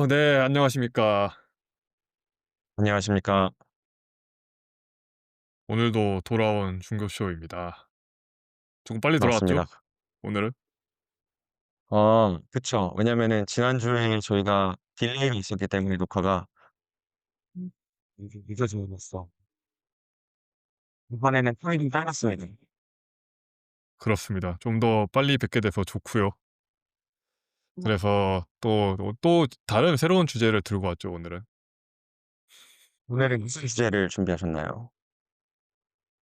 네. 안녕하십니까. 안녕하십니까. 오늘도 돌아온 중급쇼입니다. 조금 빨리 돌아왔죠? 반갑습니다. 오늘은? 그쵸. 왜냐면은 지난주에 저희가 딜레이가 있었기 때문에 녹화가 늦어져 이번에는 타이밍 빨랐습니다. 그렇습니다. 좀 더 빨리 뵙게 돼서 좋고요. 그래서 또 다른 새로운 주제를 들고 왔죠, 오늘은. 오늘은 무슨 주제를 준비하셨나요?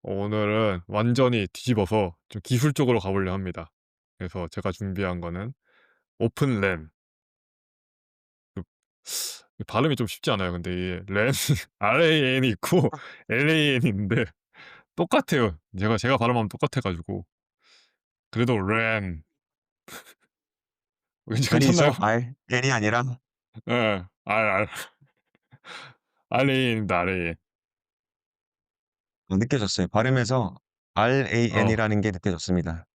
오늘은 완전히 뒤집어서 좀 기술 쪽으로 가보려 합니다. 그래서 제가 준비한 거는 오픈랜. 그 발음이 좀 쉽지 않아요. 근데 이게 랜 RAN이 있고 LAN이 있는데 똑같아요. 제가 발음하면 똑같아 가지고. 그래도 랜 왠지 괜찮나요? N이죠? N이 아니라 예. RAN입니다, RAN. 느껴졌어요. 발음에서 어. RAN이라는 게 느껴졌습니다.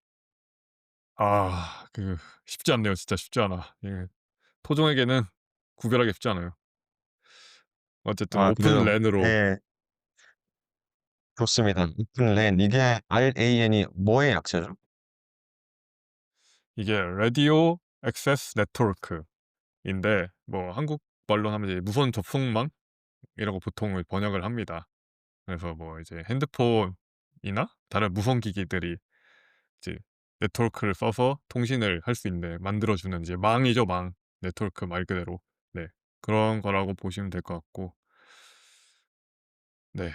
쉽지 않네요. 진짜 쉽지 않아. 예. 토종에게는 구별하기 쉽지 않아요. 어쨌든 오픈 그래도 랜으로 예, 좋습니다. 오픈랜 이게 RAN이 뭐의 약자죠? 이게 라디오 액세스 네트워크인데 뭐 한국말로 하면 이제 무선 접속망이라고 보통을 번역을 합니다. 그래서 뭐 이제 핸드폰이나 다른 무선 기기들이 이제 네트워크를 써서 통신을 할 수 있는 만들어 주는 이제 망이죠, 망. 네트워크 말 그대로. 네. 그런 거라고 보시면 될 것 같고 네.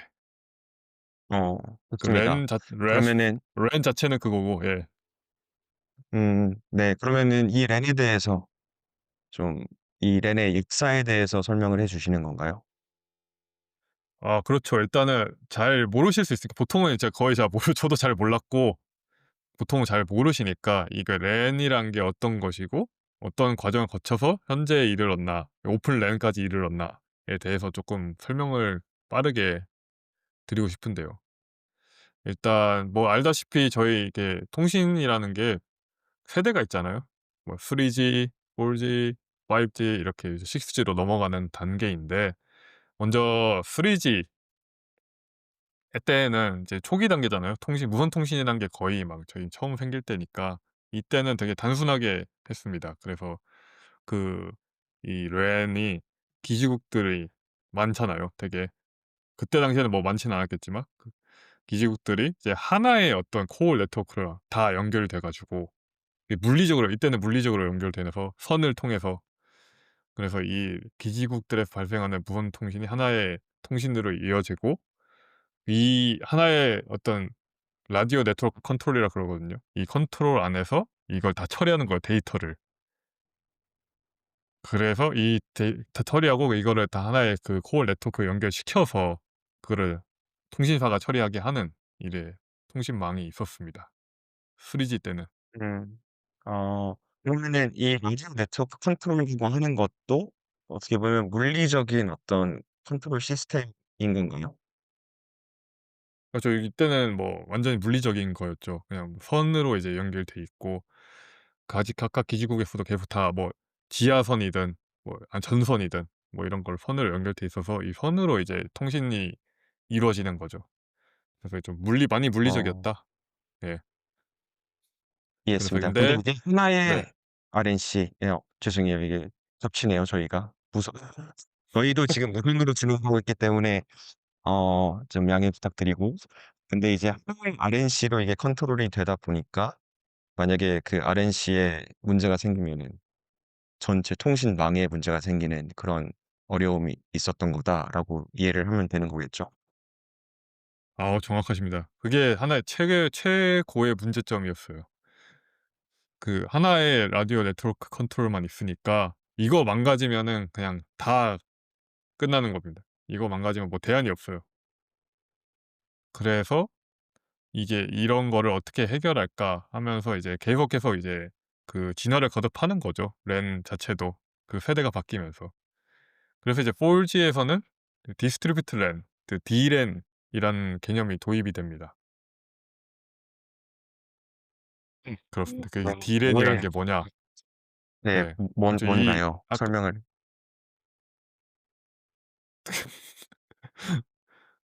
어, 그 좋습니다. 그러면은 랜 자체는 그거고 예. 네. 그러면은 이 랜에 대해서 좀 이 랜의 역사에 대해서 설명을 해 주시는 건가요? 그렇죠. 일단은 잘 모르실 수 있으니까 보통은 이제 거의 잘 모르 저도 잘 몰랐고 보통은 잘 모르시니까 이게 랜이란 게 어떤 것이고 어떤 과정을 거쳐서 현재에 이르렀나, 오픈 랜까지 이르렀나에 대해서 조금 설명을 빠르게 드리고 싶은데요. 일단 뭐 알다시피 저희 이게 통신이라는 게 세대가 있잖아요. 뭐 3G, 4G, 5G 이렇게 이제 6G로 넘어가는 단계인데 먼저 3G 때에는 이제 초기 단계잖아요. 무선 통신이란 게 거의 막 저희 처음 생길 때니까 이때는 되게 단순하게 했습니다. 그래서 그 이 랜이 기지국들이 많잖아요. 되게 그때 당시에는 뭐 많지는 않았겠지만 그 기지국들이 이제 하나의 어떤 코어 네트워크로 다 연결돼 가지고 이게 물리적으로 이때는 물리적으로 연결돼서 선을 통해서 그래서 이 기지국들에서 발생하는 무선 통신이 하나의 통신으로 이어지고 이 하나의 어떤 라디오 네트워크 컨트롤이라 그러거든요. 이 컨트롤 안에서 이걸 다 처리하는 거예요, 데이터를. 그래서 이 다 처리하고 이거를 다 하나의 그 코어 네트워크에 연결시켜서 그거를 통신사가 처리하게 하는 이래 통신망이 있었습니다. 3G 때는. 음. 그러면은 이 라디오 네트워크 컨트롤이라고 하는 것도 어떻게 보면 물리적인 어떤 컨트롤 시스템인 건가요? 그렇죠. 이때는 뭐 완전히 물리적인 거였죠. 그냥 선으로 이제 연결돼 있고 각각 기지국에서도 계속 다 뭐 지하선이든 뭐 전선이든 뭐 이런 걸 선으로 연결돼 있어서 이 선으로 이제 통신이 이루어지는 거죠. 그래서 좀 많이 어, 물리적이었다. 예. 그래서 이해했습니다. 근데 근데 이게 하나의 네. RNC 죄송해요. 이게 겹치네요, 저희가. 저희도 지금 무선으로 진행하고 있기 때문에 좀 양해 부탁드리고 근데 이제 하나의 RNC로 이게 컨트롤이 되다 보니까 만약에 그 RNC에 문제가 생기면은 전체 통신망에 문제가 생기는 그런 어려움이 있었던 거다라고 이해를 하면 되는 거겠죠? 정확하십니다. 그게 하나의 최고의 문제점이었어요. 그 하나의 라디오 네트워크 컨트롤만 있으니까 이거 망가지면은 그냥 다 끝나는 겁니다. 이거 망가지면 뭐 대안이 없어요. 그래서 이게 '이런 거를 어떻게 해결할까?' 하면서 이제 계속해서 이제 그 진화를 거듭하는 거죠, 랜 자체도. 그 세대가 바뀌면서. 그래서 이제 4G에서는 그 디스트리뷰트 랜, 그 D랜이라는 개념이 도입이 됩니다. 그렇습니다. 그 뭐에 D랜이라는 게 뭐냐? 네. 네. 그렇죠. 뭔가요? 설명을.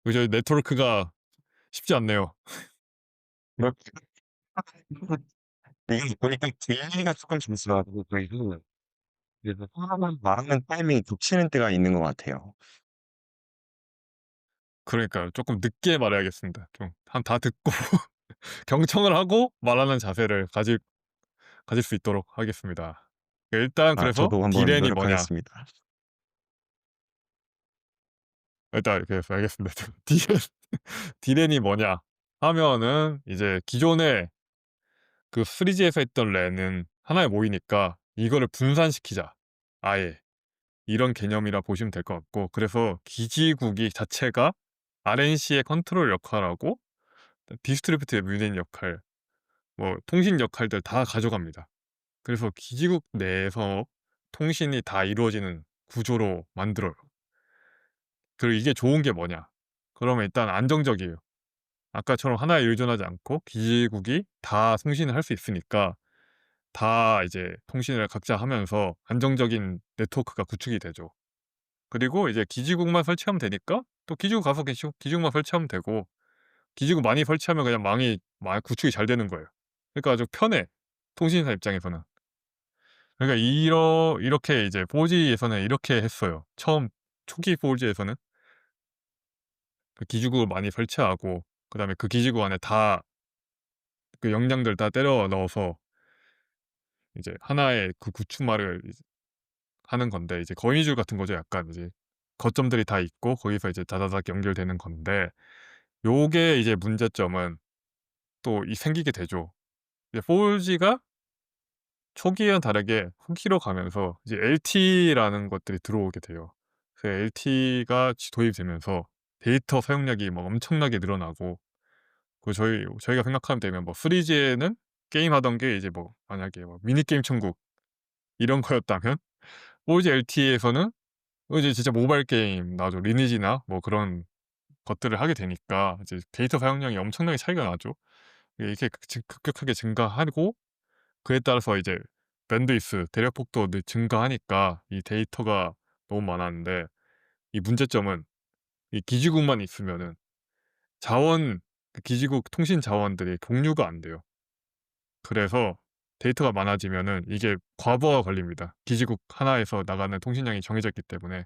그죠. 네트워크가 쉽지 않네요. 그렇게 이게 보니까 딜레이가 쪼끔 있어 가지고 저희도 그래서 사람은 말하는 타이밍이 겹치는 때가 있는 것 같아요. 그러니까요. 쪼끔 늦게 말해야겠습니다. 좀 한 다 듣고 경청을 하고 말하는 자세를 가질 수 있도록 하겠습니다. 일단 아 그래서 저도 한번 딜엔이 뭐냐, 노력하겠습니다. 일단 그래서 알겠습니다. 딜엔이 뭐냐 하면은 이제 기존에 그 3G에서 했던 랜은 하나에 모이니까 이거를 분산시키자. 아예. 이런 개념이라 보시면 될 것 같고, 그래서 기지국이 자체가 RNC의 컨트롤 역할하고 디스트리뷰티드 뮤닌 역할, 뭐 통신 역할들 다 가져갑니다. 그래서 기지국 내에서 통신이 다 이루어지는 구조로 만들어요. 그리고 이게 좋은 게 뭐냐? 그러면 일단 안정적이에요. 아까처럼 하나에 의존하지 않고 기지국이 다 통신을 할 수 있으니까 다 이제 통신을 각자 하면서 안정적인 네트워크가 구축이 되죠. 그리고 이제 기지국만 설치하면 되니까 또 기지국 가서 기지국만 설치하면 되고, 기지국 많이 설치하면 그냥 망이 구축이 잘 되는 거예요. 그러니까 아주 편해, 통신사 입장에서는. 그러니까 이렇게 이제 4G에서는 이렇게 했어요. 처음 초기 4G에서는 그 기지국을 많이 설치하고 그다음에 그 기지국 안에 다 그 역량들 다 때려 넣어서 이제 하나의 그 구축말을 이제 하는 건데, 이제 거미줄 같은 거죠. 약간 이제 거점들이 다 있고 거기서 이제 다다닥 연결되는 건데, 요게 이제 문제점은 또 생기게 되죠. 이제 4G가 초기와는 다르게 후기로 가면서 이제 LTE라는 것들이 들어오게 돼요. 그 LTE가 도입되면서 데이터 사용량이 막 엄청나게 늘어나고, 그 저희가 생각하면 되면 뭐 3G에는 게임하던 게 이제 뭐 만약에 뭐 미니게임 천국 이런 거였다면 4G LTE에서는 이제 진짜 모바일 게임 나죠. 리니지나 뭐 그런 것들을 하게 되니까 이제 데이터 사용량이 엄청나게 차이가 나죠. 이게 급격하게 증가하고, 그에 따라서 이제 밴드위스 대략폭도 증가하니까 이 데이터가 너무 많았는데, 이 문제점은 이 기지국만 있으면은 그 기지국 통신 자원들이 공유가 안 돼요. 그래서 데이터가 많아지면은 이게 과부하가 걸립니다. 기지국 하나에서 나가는 통신량이 정해져 있기 때문에.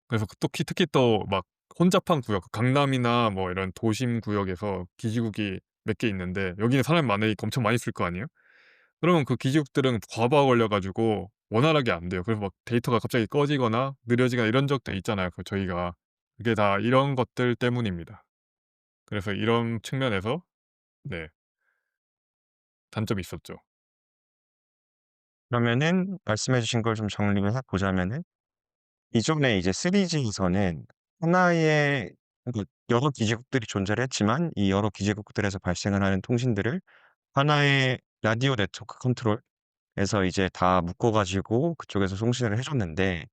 그래서 특히 또 막 혼잡한 구역, 강남이나 뭐 이런 도심 구역에서 기지국이 몇 개 있는데 여기는 사람이 많으니까 엄청 많이 쓸 거 아니에요? 그러면 그 기지국들은 과부하 걸려 가지고 원활하게 안 돼요. 그래서 막 데이터가 갑자기 꺼지거나 느려지거나 이런 적도 있잖아요, 저희가. 그게 다 이런 것들 때문입니다. 그래서 이런 측면에서 네, 단점이 있었죠. 그러면은 말씀해 주신 걸 좀 정리를 해 보자면은 이전에 이제 3G에서는 하나의 그러니까 여러 기지국들이 존재를 했지만 이 여러 기지국들에서 발생을 하는 통신들을 하나의 라디오 네트워크 컨트롤에서 이제 다 묶어 가지고 그쪽에서 송신을 해 줬는데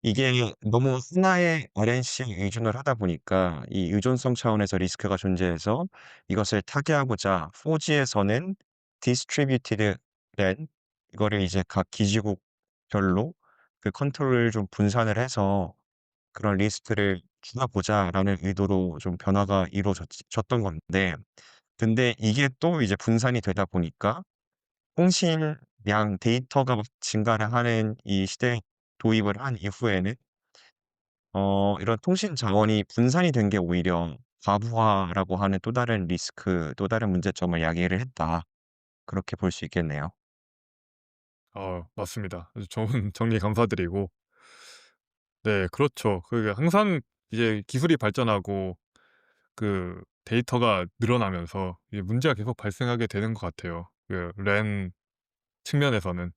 이게 너무 하나의 RNC에 의존을 하다 보니까 이 의존성 차원에서 리스크가 존재해서 이것을 타개하고자 4G에서는 디스트리뷰티드 랜 이거를 이제 각 기지국별로 그 컨트롤을 좀 분산을 해서 그런 리스크를 줄여보자라는 의도로 좀 변화가 졌던 건데 근데 이게 또 이제 분산이 되다 보니까 통신량 데이터가 막 증가를 하는 이 시대에 도입을 한 이후에는 이런 통신 자원이 분산이 된 게 오히려 과부하라고 하는 또 다른 리스크, 또 다른 문제점을 야기를 했다. 그렇게 볼 수 있겠네요. 맞습니다. 아주 좋은 정리 감사드리고, 네, 그렇죠. 그게 항상 이제 기술이 발전하고 그 데이터가 늘어나면서 이게 문제가 계속 발생하게 되는 것 같아요, 그 랜 측면에서는.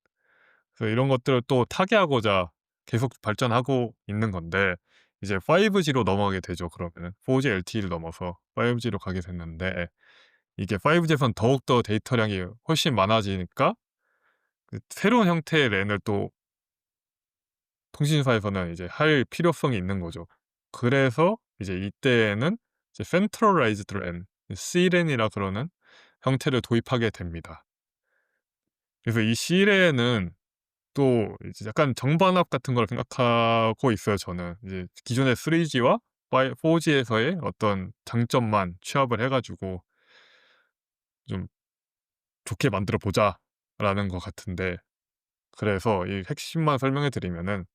그래서 이런 것들을 또 타개하고자 계속 발전하고 있는 건데, 이제 5G로 넘어가게 되죠. 그러면은 4G LTE를 넘어서 5G로 가게 됐는데, 이게 5G에선 더욱더 데이터량이 훨씬 많아지니까 그 새로운 형태의 랜을 또 통신사에서는 이제 할 필요성이 있는 거죠. 그래서 이제 이때에는 이제 Centralized LAN, CLAN이라 그러는 형태를 도입하게 됩니다. 그래서 이 CLAN은 또 이제 약간 정반합 같은 걸 생각하고 있어요 저는. 이제 기존의 3G와 4G에서의 어떤 장점만 취합을 해 가지고 좀 '좋게 만들어 보자.'라는 것 같은데, 그래서 이 핵심만 설명해 드리면은,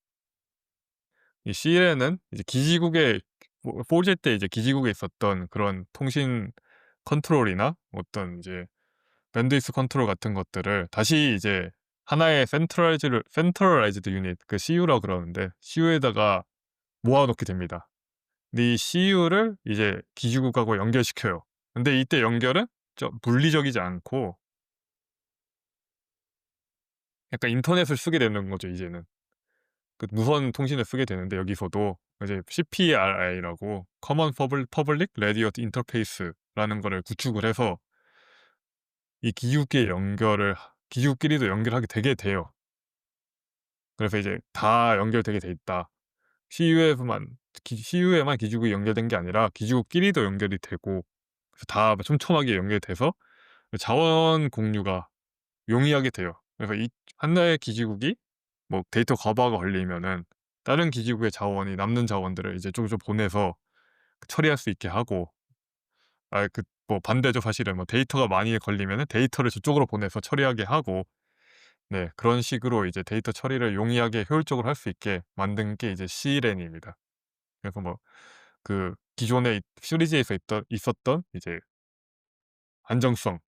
이 CLN은 이제 기지국에, 뭐 4G 때 이제 기지국에 있었던 그런 통신 컨트롤이나 어떤 이제 밴드위스 컨트롤 같은 것들을 다시 이제 하나의 센트럴라이즈드 유닛, 그 CU라고 그러는데, CU에다가 모아 놓게 됩니다. 근데 이 CU를 이제 기지국하고 연결시켜요. 근데 이때 연결은 좀 물리적이지 않고 약간 인터넷을 쓰게 되는 거죠 이제는. 그 무선 통신을 쓰게 되는데, 여기서도 이제 CPRI라고 Common Public Radio Interface라는 거를 구축을 해서 이 기지국끼리도 연결하게 되게 돼요. 그래서 이제 다 연결되게 돼 있다. CU에만 기지국이 연결된 게 아니라 기지국끼리도 연결이 되고, 그래서 다 촘촘하게 연결돼서 자원 공유가 용이하게 돼요. 그래서 이 하나의 기지국이 뭐 데이터 과부하가 걸리면은 다른 기지국의 자원이, 남는 자원들을 이제 쪽으로 보내서 처리할 수 있게 하고, 뭐 반대죠 사실은. 뭐 데이터가 많이 걸리면은 데이터를 저쪽으로 보내서 처리하게 하고, 네, 그런 식으로 이제 데이터 처리를 용이하게 효율적으로 할 수 있게 만든 게 이제 CLN입니다. 그래서 뭐 기존의 시리즈에서 있었던 이제 안정성이나,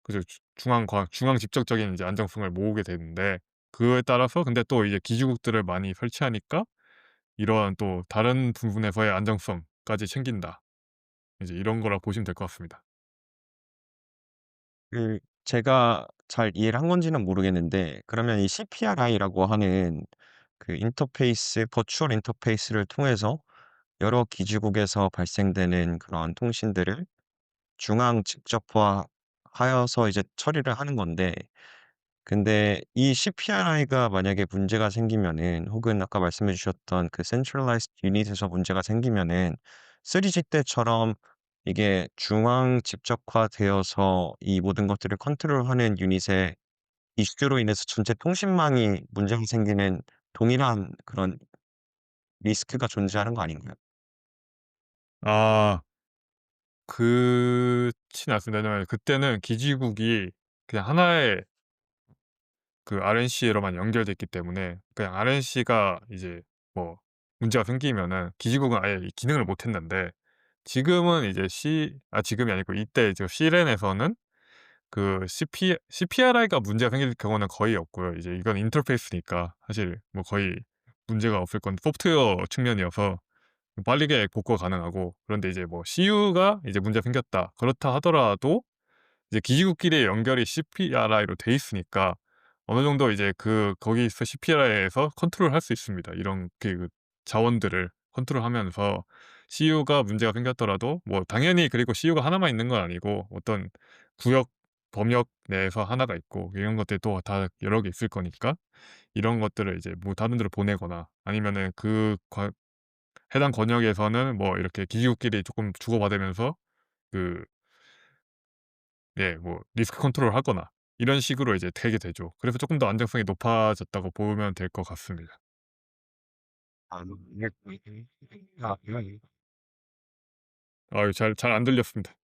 그죠, 중앙 집적적인 이제 안정성을 모으게 되는데, 그거에 따라서 근데 또 이제 기지국들을 많이 설치하니까 이러한 또 다른 부분에서의 안정성까지 챙긴다. 이제 이런 거라 보시면 될 것 같습니다. 제가 잘 이해를 한 건지는 모르겠는데, 그러면 이 CPRI라고 하는 그 인터페이스 버추얼 인터페이스를 통해서 여러 기지국에서 발생되는 그런 통신들을 중앙 직접화하여서 이제 처리를 하는 건데, 근데 이 CPRI가 만약에 문제가 생기면은, 혹은 아까 말씀해 주셨던 그 centralized unit에서 문제가 생기면은 3G 때처럼 이게 중앙 집적화되어서 이 모든 것들을 컨트롤하는 유닛의 이슈로 인해서 전체 통신망이 문제가 생기는 동일한 그런 리스크가 존재하는 거 아닌가요? 아, 그렇진 않습니다. 왜냐면 그때는 기지국이 그냥 하나의 RNC로만 연결돼 있기 때문에, 그냥 RNC가 이제 뭐 문제가 생기면은 기지국은 아예 이 기능을 못 했는데, 지금은 이제 지금이 아니고 이때 이제 CLN에서는 CPRI가 문제가 생길 경우는 거의 없고요. 이제 이건 인터페이스니까 사실 뭐 거의 문제가 없을 건데, 소프트웨어 측면이어서 빠르게 복구가 가능하고, 그런데 이제 뭐 CU가 이제 문제가 생겼다, 그렇다 하더라도 이제 기지국끼리의 연결이 CPRI로 돼 있으니까 어느 정도 이제 거기서 CPRI에서 컨트롤할 수 있습니다. 이런 자원들을 컨트롤하면서 CU가 문제가 생겼더라도 뭐 당연히, 그리고 CU가 하나만 있는 건 아니고 어떤 구역 범역 내에서 하나가 있고 이런 것들이 또 다 여러 개 있을 거니까, 이런 것들을 이제 뭐 다른 데로 보내거나 아니면은 해당 권역에서는 뭐 이렇게 기지국끼리 조금 주고받으면서 그 예, 뭐 리스크 컨트롤을 하거나 이런 식으로 이제 되게 되죠. 그래서 쪼끔 더 안정성이 높아졌다고 보면 될 것 같습니다. 아 네. 아 네. 아유, 잘 안 들렸습니다.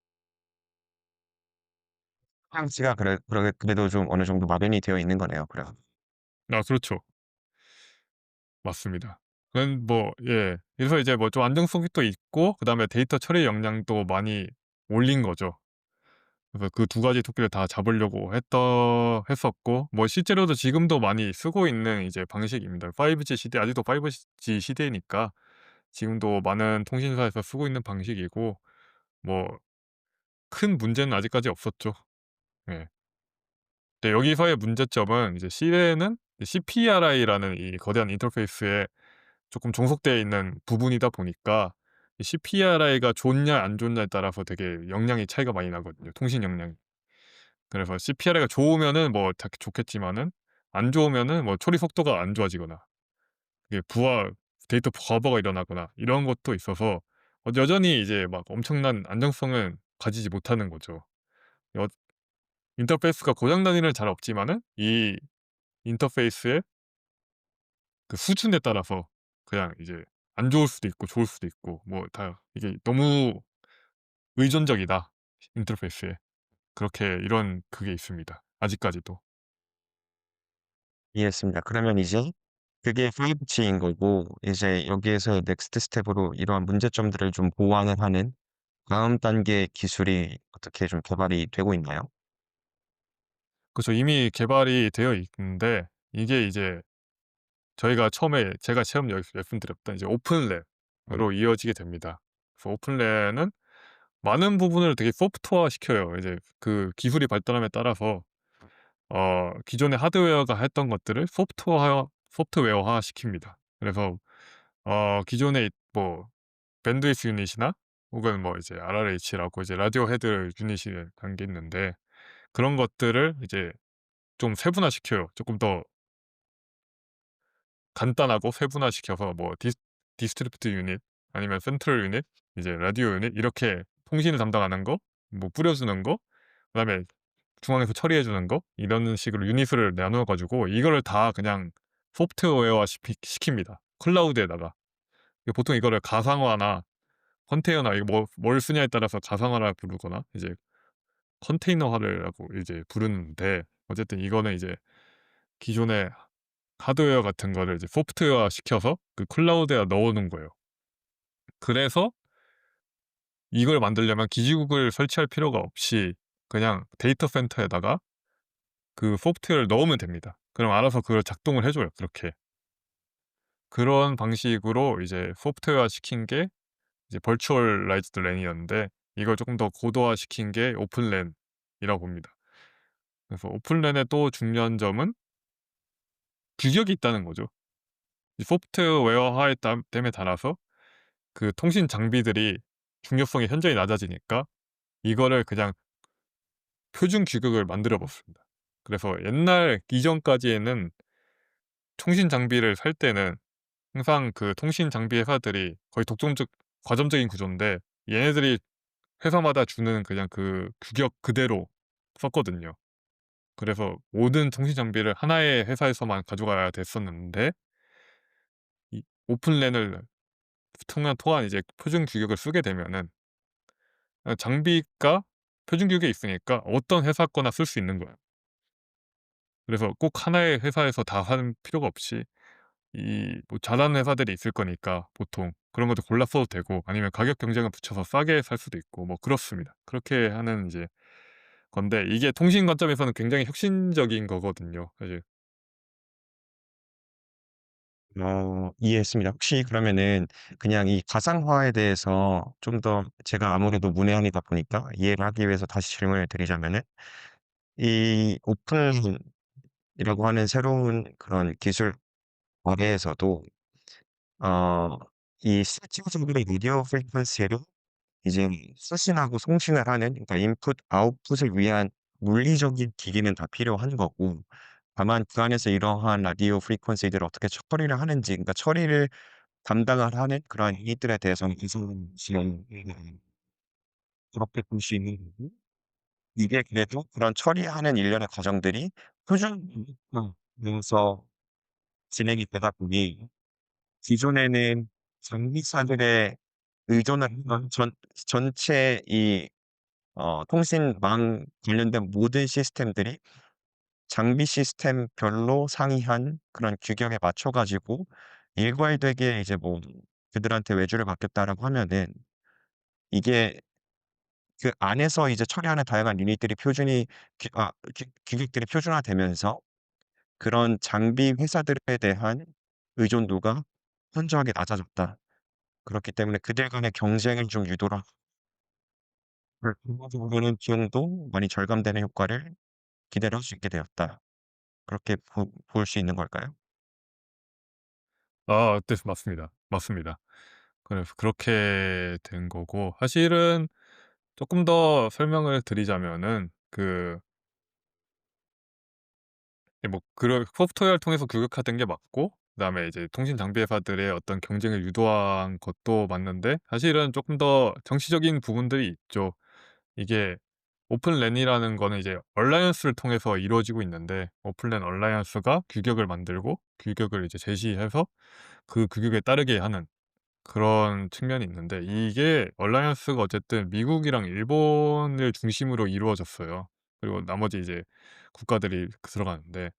상치가 그래도 좀 어느 정도 마련이 되어 있는 거네요, 그럼. 아, 그렇죠. 맞습니다. 예. 그래서 이제 뭐 좀 안정성이 또 있고, 그다음에 데이터 처리 역량도 많이 올린 거죠. 그래서 그 두 가지 토끼를 다 잡으려고 했었고, 뭐 실제로도 지금도 많이 쓰고 있는 이제 방식입니다. 5G 시대, 아직도 5G 시대니까 지금도 많은 통신사에서 쓰고 있는 방식이고, 뭐 큰 문제는 아직까지 없었죠. 예. 근데 여기서의 문제점은, 이제 CLN은 CPRI라는 이 거대한 인터페이스에 조금 종속되어 있는 부분이다 보니까, 이 CPRI가 좋냐 안 좋냐에 따라서 되게 역량이 차이가 많이 나거든요, 통신 역량이. 그래서 CPRI가 좋으면은 뭐 다 좋겠지만은, 안 좋으면은 뭐 처리 속도가 안 좋아지거나, 이게 데이터 과부하가 일어나거나 이런 것도 있어서 여전히 이제 막 엄청난 안정성은 가지지 못하는 거죠. 여 인터페이스가 고장 난 일은 잘 없지만은 이 인터페이스의 그 수준에 따라서 그냥 이제 안 좋을 수도 있고 좋을 수도 있고 뭐 다 이게 너무 의존적이다, 인터페이스에. 그렇게 이런 그게 있습니다, 아직까지도. 이해했습니다. 그러면 이제 그게 5G인 거고 이제 여기에서 넥스트 스텝으로 이러한 문제점들을 좀 보완을 하는 다음 단계 기술이 어떻게 좀 개발이 되고 있나요? 그쵸. 이미 개발이 되어 있는데 이게 이제 저희가 처음에 제가 처음 말씀드렸던 이제 오픈랩으로 이어지게 됩니다. 그래서 오픈랩은 많은 부분을 되게 소프트화 시켜요. 이제 그 기술이 발달함에 따라서 기존의 하드웨어가 했던 것들을 소프트웨어화 시킵니다. 그래서 기존에 뭐 밴드위스 유닛이나 혹은 뭐 이제 RRH라고 이제 라디오 헤드 유닛이 단 게 있는데 그런 것들을 이제 좀 세분화시켜요. 조금 더 간단하고 세분화시켜서 뭐 디스트리뷰트 유닛 아니면 센트럴 유닛, 이제 라디오 유닛 이렇게 통신을 담당하는 거, 뭐 뿌려 주는 거, 그다음에 중앙에서 처리해 주는 거, 이런 식으로 유닛을 나누어 가지고 이거를 다 그냥 소프트웨어화 시킵니다, 클라우드에다가. 보통 이거를 가상화나 컨테이너나 이거 뭘 쓰냐에 따라서 가상화라 부르거나 이제 컨테이너화라고 이제 부르는데, 어쨌든 이거는 이제 기존의 하드웨어 같은 거를 이제 소프트웨어화 시켜서 그 클라우드에 넣어 놓은 거예요. 그래서 이걸 만들려면 기지국을 설치할 필요가 없이 그냥 데이터 센터에다가 그 소프트웨어를 넣으면 됩니다. 그럼 알아서 그걸 작동을 해 줘요, 그렇게. 그런 방식으로 이제 소프트웨어화 시킨 게 이제 버추얼라이즈드 랜이었는데, 이걸 조금 더 고도화시킨 게 오픈랜이라고 봅니다. 그래서 오픈랜의 또 중요한 점은 규격이 있다는 거죠. 이 소프트웨어화에 됨에 따라서 그 통신 장비들이 중요성이 현저히 낮아지니까 이거를 그냥 표준 규격을 만들어 봤습니다. 그래서 옛날 이전까지에는 통신 장비를 살 때는 항상 그 통신 장비 회사들이 거의 과점적인 구조인데, 얘네들이 회사마다 주는 그냥 그 규격 그대로 썼거든요. 그래서 모든 통신 장비를 하나의 회사에서만 가져가야 됐었는데, 이 오픈랜을 통한 이제 표준 규격을 쓰게 되면은 장비가 표준 규격에 있으니까 어떤 회사 거나 쓸 수 있는 거예요. 그래서 꼭 하나의 회사에서 다 하는 필요가 없이 이 뭐 잘하는 회사들이 있을 거니까 보통 그런 것도 골라 써도 되고, 아니면 가격 경쟁을 붙여서 싸게 살 수도 있고 뭐 그렇습니다. 그렇게 하는 이제 건데, 이게 통신 관점에서는 굉장히 혁신적인 거거든요, 사실. 이해했습니다. 혹시 그러면은 그냥 이 가상화에 대해서 좀 더 제가 아무래도 문외한이다 보니까 이해를 하기 위해서 다시 질문을 드리자면은 이 오픈이라고 하는 새로운 그런 기술 아래에서도 어 이 실질적으로 미디어 프리퀀시를 이제 수신하고 송신을 하는, 그러니까 인풋 아웃풋을 위한 물리적인 기기는 다 필요한 거고, 다만 그 안에서 이러한 라디오 프리퀀시들을 어떻게 처리를 하는지, 그러니까 처리를 담당을 하는 그러한 유닛들에 대해서는 기술 지원 그렇게 볼 수 있는 거고, 이게 그래도 그런 처리하는 일련의 과정들이 표준화돼서 진행이 되다 보니 기존에는 장비사들의 의존을 했던 전체 이 통신망 관련된 모든 시스템들이 장비 시스템별로 상이한 그런 규격에 맞춰 가지고 일괄되게 이제 뭐 그들한테 외주를 맡겼다라고 하면은 이게 그 안에서 이제 처리하는 다양한 유닛들이 표준이 규 아 규 규격들이 표준화되면서 그런 장비 회사들에 대한 의존도가 현저하게 낮아졌다. 그렇기 때문에 그들 간의 경쟁을 좀 유도를 결과적으로는 비용도 많이 절감되는 효과를 기대를 할 수 있게 되었다. 그렇게 볼 수 있는 걸까요? 네, 맞습니다. 맞습니다. 그래서 그렇게 된 거고, 사실은 조금 더 설명을 드리자면은 뭐 그런 소프트웨어를 통해서 규격화된 게 맞고, 그다음에 이제 통신 장비 회사들의 어떤 경쟁을 유도한 것도 맞는데, 사실은 조금 더 정치적인 부분들이 있죠. 이게 오픈랜이라는 거는 이제 얼라이언스를 통해서 이루어지고 있는데, 오픈랜 얼라이언스가 규격을 만들고 규격을 이제 제시해서 그 규격에 따르게 하는 그런 측면이 있는데, 이게 얼라이언스가 어쨌든 미국이랑 일본을 중심으로 이루어졌어요. 그리고 나머지 이제 국가들이 들어가는데,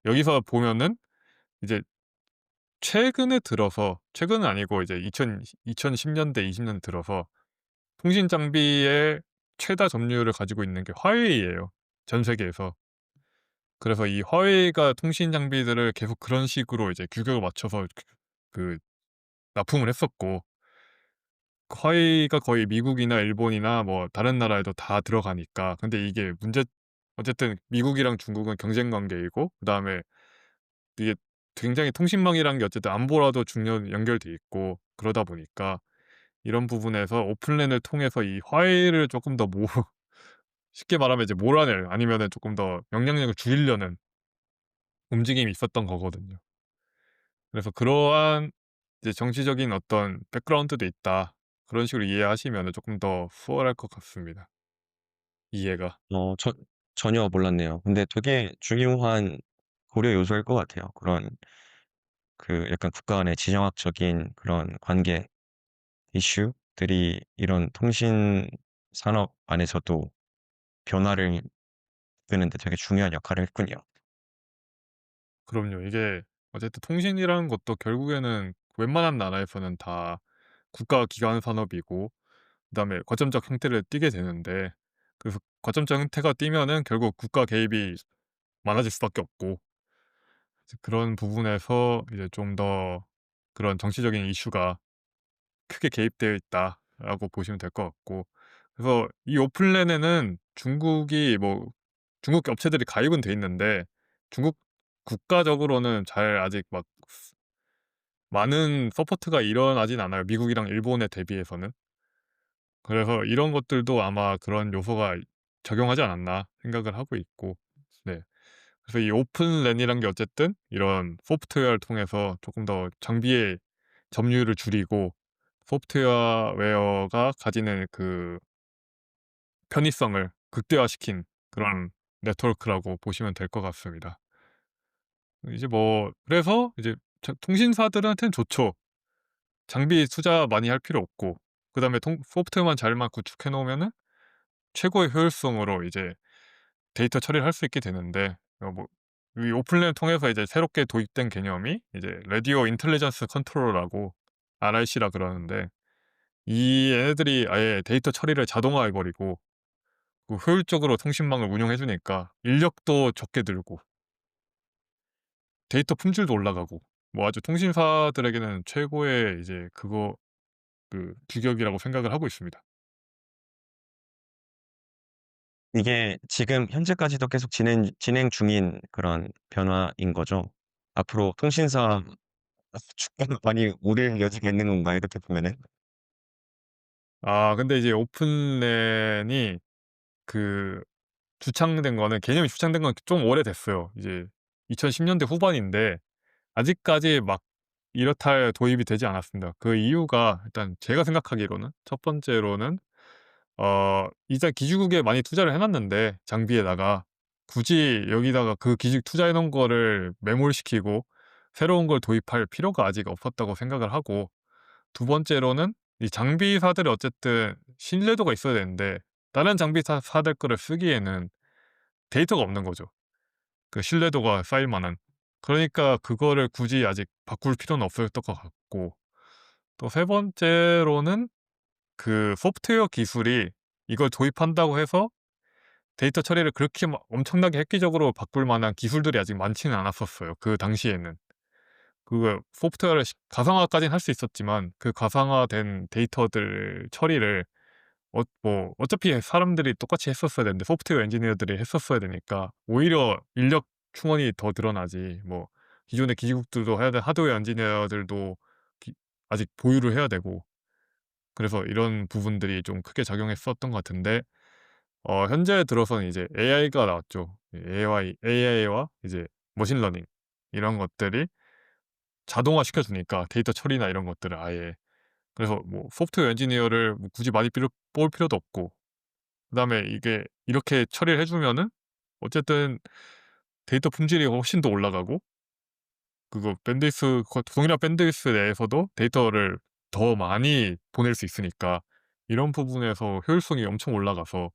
여기서 보면은 이제 최근에 들어서, 최근은 아니고 이제 2010 년대 20년 들어서 통신 장비의 최다 점유율을 가지고 있는 게 화웨이예요, 전 세계에서. 그래서 이 화웨이가 통신 장비들을 계속 그런 식으로 이제 규격을 맞춰서 그 납품을 했었고, 화웨이가 거의 미국이나 일본이나 뭐 다른 나라에도 다 들어가니까. 근데 이게 어쨌든 미국이랑 중국은 경쟁 관계이고, 그다음에 이게 굉장히 통신망이라는 게 어쨌든 안보라도 연결돼 있고, 그러다 보니까 이런 부분에서 오픈랜을 통해서 이 화웨이를 조금 더 쉽게 말하면 이제 몰아낼, 아니면은 조금 더 영향력을 줄이려는 움직임이 있었던 거거든요. 그래서 그러한 이제 정치적인 어떤 백그라운드도 있다, 그런 식으로 이해하시면은 쪼끔 더 수월할 것 같습니다, 이해가. 전혀 몰랐네요. 근데 되게 중요한 고려 요소일 것 같아요. 그런 약간 국가 간의 지정학적인 그런 관계 이슈들이 이런 통신 산업 안에서도 변화를 이끄는 데 되게 중요한 역할을 했군요. 그럼요. 이게 어쨌든 통신이라는 것도 결국에는 웬만한 나라에서는 다 국가 기관 산업이고, 그다음에 거점적 형태를 띠게 되는데, 그래서 거점적 형태가 띠면은 결국 국가 개입이 많아질 수밖에 없고, 이제 그런 부분에서 이제 좀 더 그런 정치적인 이슈가 크게 개입되어 있다라고 보시면 될 것 같고, 그래서 이 오픈랜에는 중국 업체들이 가입은 돼 있는데, 중국 국가적으로는 잘 아직 막 많은 서포트가 일어나진 않아요, 미국이랑 일본에 대비해서는. 그래서 이런 것들도 아마 그런 요소가 적용하지 않았나 생각을 하고 있고. 네. 그래서 이 오픈랜이란 게 어쨌든 이런 소프트웨어를 통해서 조금 더 장비의 점유율을 줄이고, 소프트웨어가 가지는 그 편의성을 극대화시킨 그런 네트워크라고 보시면 될 것 같습니다. 이제 뭐 그래서 이제 통신사들한테는 좋죠. 장비 투자 많이 할 필요 없고, 그다음에 통 소프트웨어만 잘만 구축해 놓으면은 최고의 효율성으로 이제 데이터 처리를 할 수 있게 되는데, 뭐 이 오픈랜을 통해서 이제 새롭게 도입된 개념이 이제 라디오 인텔리전스 컨트롤러라고, RIC라 그러는데, 이 얘네들이 아예 데이터 처리를 자동화해 버리고 그 효율적으로 통신망을 운영해 주니까 인력도 적게 들고 데이터 품질도 올라가고, 뭐 아주 통신사들에게는 최고의 이제 규격이라고 생각을 하고 있습니다. 이게 지금 현재까지도 계속 진행 중인 그런 변화인 거죠? 앞으로 통신사 주가가 많이 오를 여지가 있는 건가요? 이렇게 보면은? 근데 이제 오픈랜이 그 개념이 주창된 건 좀 오래됐어요. 이제 2010 년대 후반인데 아직까지 막 이렇다 할 도입이 되지 않았습니다. 그 이유가, 일단 제가 생각하기로는 첫 번째로는 이제 기지국에 많이 투자를 해 놨는데, 장비에다가 굳이 여기다가 그 기지국 투자해 놓은 거를 매몰시키고 새로운 걸 도입할 필요가 아직 없었다고 생각을 하고, 두 번째로는 이 장비사들이 어쨌든 신뢰도가 있어야 되는데, 다른 사들 거를 쓰기에는 데이터가 없는 거죠, 그 신뢰도가 쌓일 만한. 그러니까 그거를 굳이 아직 바꿀 필요는 없었던 것 같고, 또 세 번째로는 그 소프트웨어 기술이 이걸 도입한다고 해서 데이터 처리를 그렇게 막 엄청나게 획기적으로 바꿀 만한 기술들이 아직 많지는 않았었어요, 그 당시에는. 소프트웨어를 가상화까지는 할 수 있었지만, 그 가상화된 데이터들 처리를 어차피 사람들이 똑같이 했었어야 되는데, 소프트웨어 엔지니어들이 했었어야 되니까 오히려 인력 충원이 더 늘어나지, 뭐 기존의 기지국들도 해야 돼, 하드웨어 엔지니어들도 기 아직 보유를 해야 되고. 그래서 이런 부분들이 좀 크게 작용했었던 것 같은데, 현재 들어서는 이제 AI가 나왔죠. AI와 이제 머신러닝, 이런 것들이 자동화 시켜 주니까 데이터 처리나 이런 것들을 아예. 그래서 뭐 소프트웨어 엔지니어를 뭐 굳이 많이 뽑을 필요도 없고, 그다음에 이게 이렇게 처리를 해 주면은 어쨌든 데이터 품질이 훨씬 더 올라가고, 그거 밴드위스 동일한 밴드위스 내에서도 데이터를 더 많이 보낼 수 있으니까 이런 부분에서 효율성이 엄청 올라가서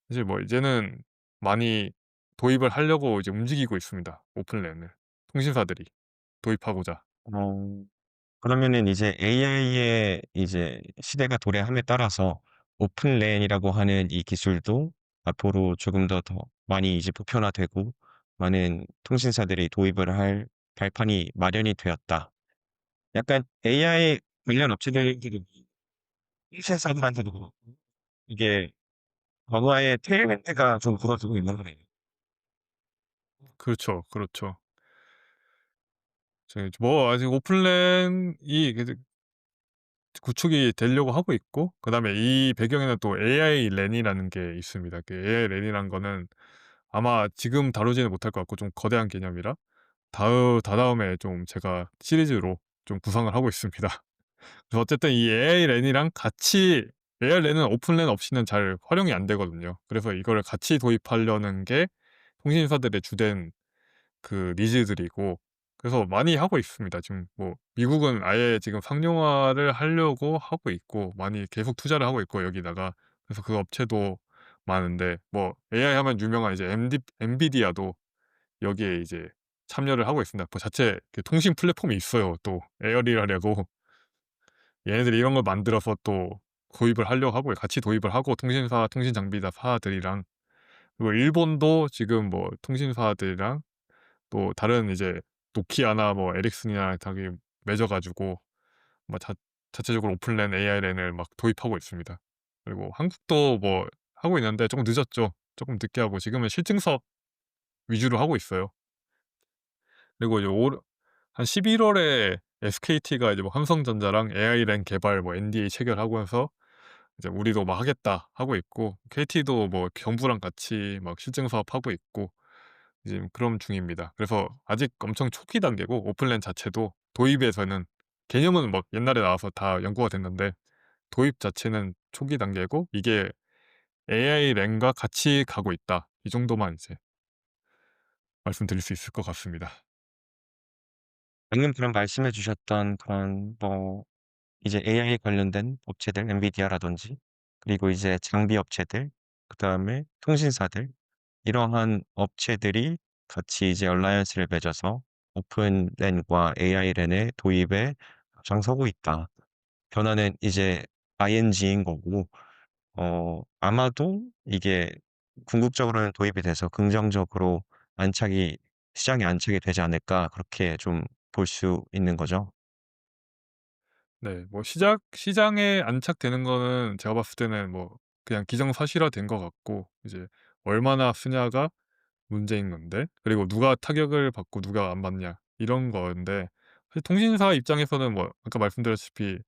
사실 뭐 이제는 많이 도입을 하려고 이제 움직이고 있습니다, 오픈랜을. 통신사들이 도입하고자. 어 그러면은 이제 AI의 이제 시대가 도래함에 따라서 오픈랜이라고 하는 이 기술도 앞으로 조금 더 많이 이제 보편화되고 많은 통신사들이 도입을 할 발판이 마련이 되었다. 약간 AI 관련 업체들끼리 통신사들한테도 그렇고 이게 과거의 테일랜드가 좀 불어지고 있는 거네요. 그렇죠, 그렇죠. 저희 뭐 아직 오픈랜이 구축이 되려고 하고 있고, 그다음에 이 배경에는 또 AI 랜이라는 게 있습니다. 그 AI 랜이란 거는 아마 지금 다루지는 못할 것 같고 좀 거대한 개념이라 다다음에 좀 제가 시리즈로 좀 구상을 하고 있습니다. 그래서 어쨌든 이 AI 랜이랑 같이, AI 랜은 오픈 랜 없이는 잘 활용이 안 되거든요. 그래서 이거를 같이 도입하려는 게 통신사들의 주된 그 니즈들이고, 그래서 많이 하고 있습니다. 지금 뭐 미국은 아예 지금 상용화를 하려고 하고 있고 많이 계속 투자를 하고 있고 여기다가. 그래서 그 업체도 많은데, 뭐 AI 하면 유명한 이제 엔비디아도 여기에 이제 참여를 하고 있습니다. 그 자체 그 통신 플랫폼이 있어요. 또 에어리라고 얘네들이 이런 걸 만들어서 또 도입을 하려고 하고, 같이 도입을 하고 통신사 통신 장비사들이랑. 그리고 일본도 지금 뭐 통신사들이랑 또 다른 이제 노키아나 뭐 에릭슨이나 자기 맺어 가지고 뭐 자체적으로 오픈랜 AI랜을 막 도입하고 있습니다. 그리고 한국도 뭐 하고 있는데 조금 늦었죠. 조금 늦게 하고 지금은 실증서 위주로 하고 있어요. 그리고 이제 올 한 11월 월에 SKT가 이제 뭐 삼성전자랑 AI랜 개발 뭐 NDA 체결하고 해서 이제 "우리도 막 하겠다." 하고 있고, KT도 뭐 정부랑 같이 막 실증 사업하고 있고 지금 그런 중입니다. 그래서 아직 엄청 초기 단계고, 오픈랜 자체도 도입에서는 개념은 막 옛날에 나와서 다 연구가 됐는데 도입 자체는 초기 단계고, 이게 AI 랜과 같이 가고 있다. 이 정도만 이제 말씀드릴 수 있을 것 같습니다. 방금 그런 말씀해 주셨던 그런 뭐 이제 AI 관련된 업체들 엔비디아라든지 그리고 이제 장비 업체들 그다음에 통신사들 이러한 업체들이 같이 이제 얼라이언스를 맺어서 오픈 랜과 AI 랜의 도입에 앞장서고 있다. 변화는 이제 ing인 거고 아마도 이게 궁극적으로는 도입이 돼서 긍정적으로 안착이 시장에 안착이 되지 않을까 그렇게 좀 볼 수 있는 거죠. 네. 뭐 시장에 안착되는 거는 제가 봤을 때는 뭐 그냥 기정사실화된 것 같고, 이제 얼마나 쓰냐가 문제인 건데, 그리고 누가 타격을 받고 누가 안 받냐 이런 건데, 사실 통신사 입장에서는 뭐 아까 말씀드렸다시피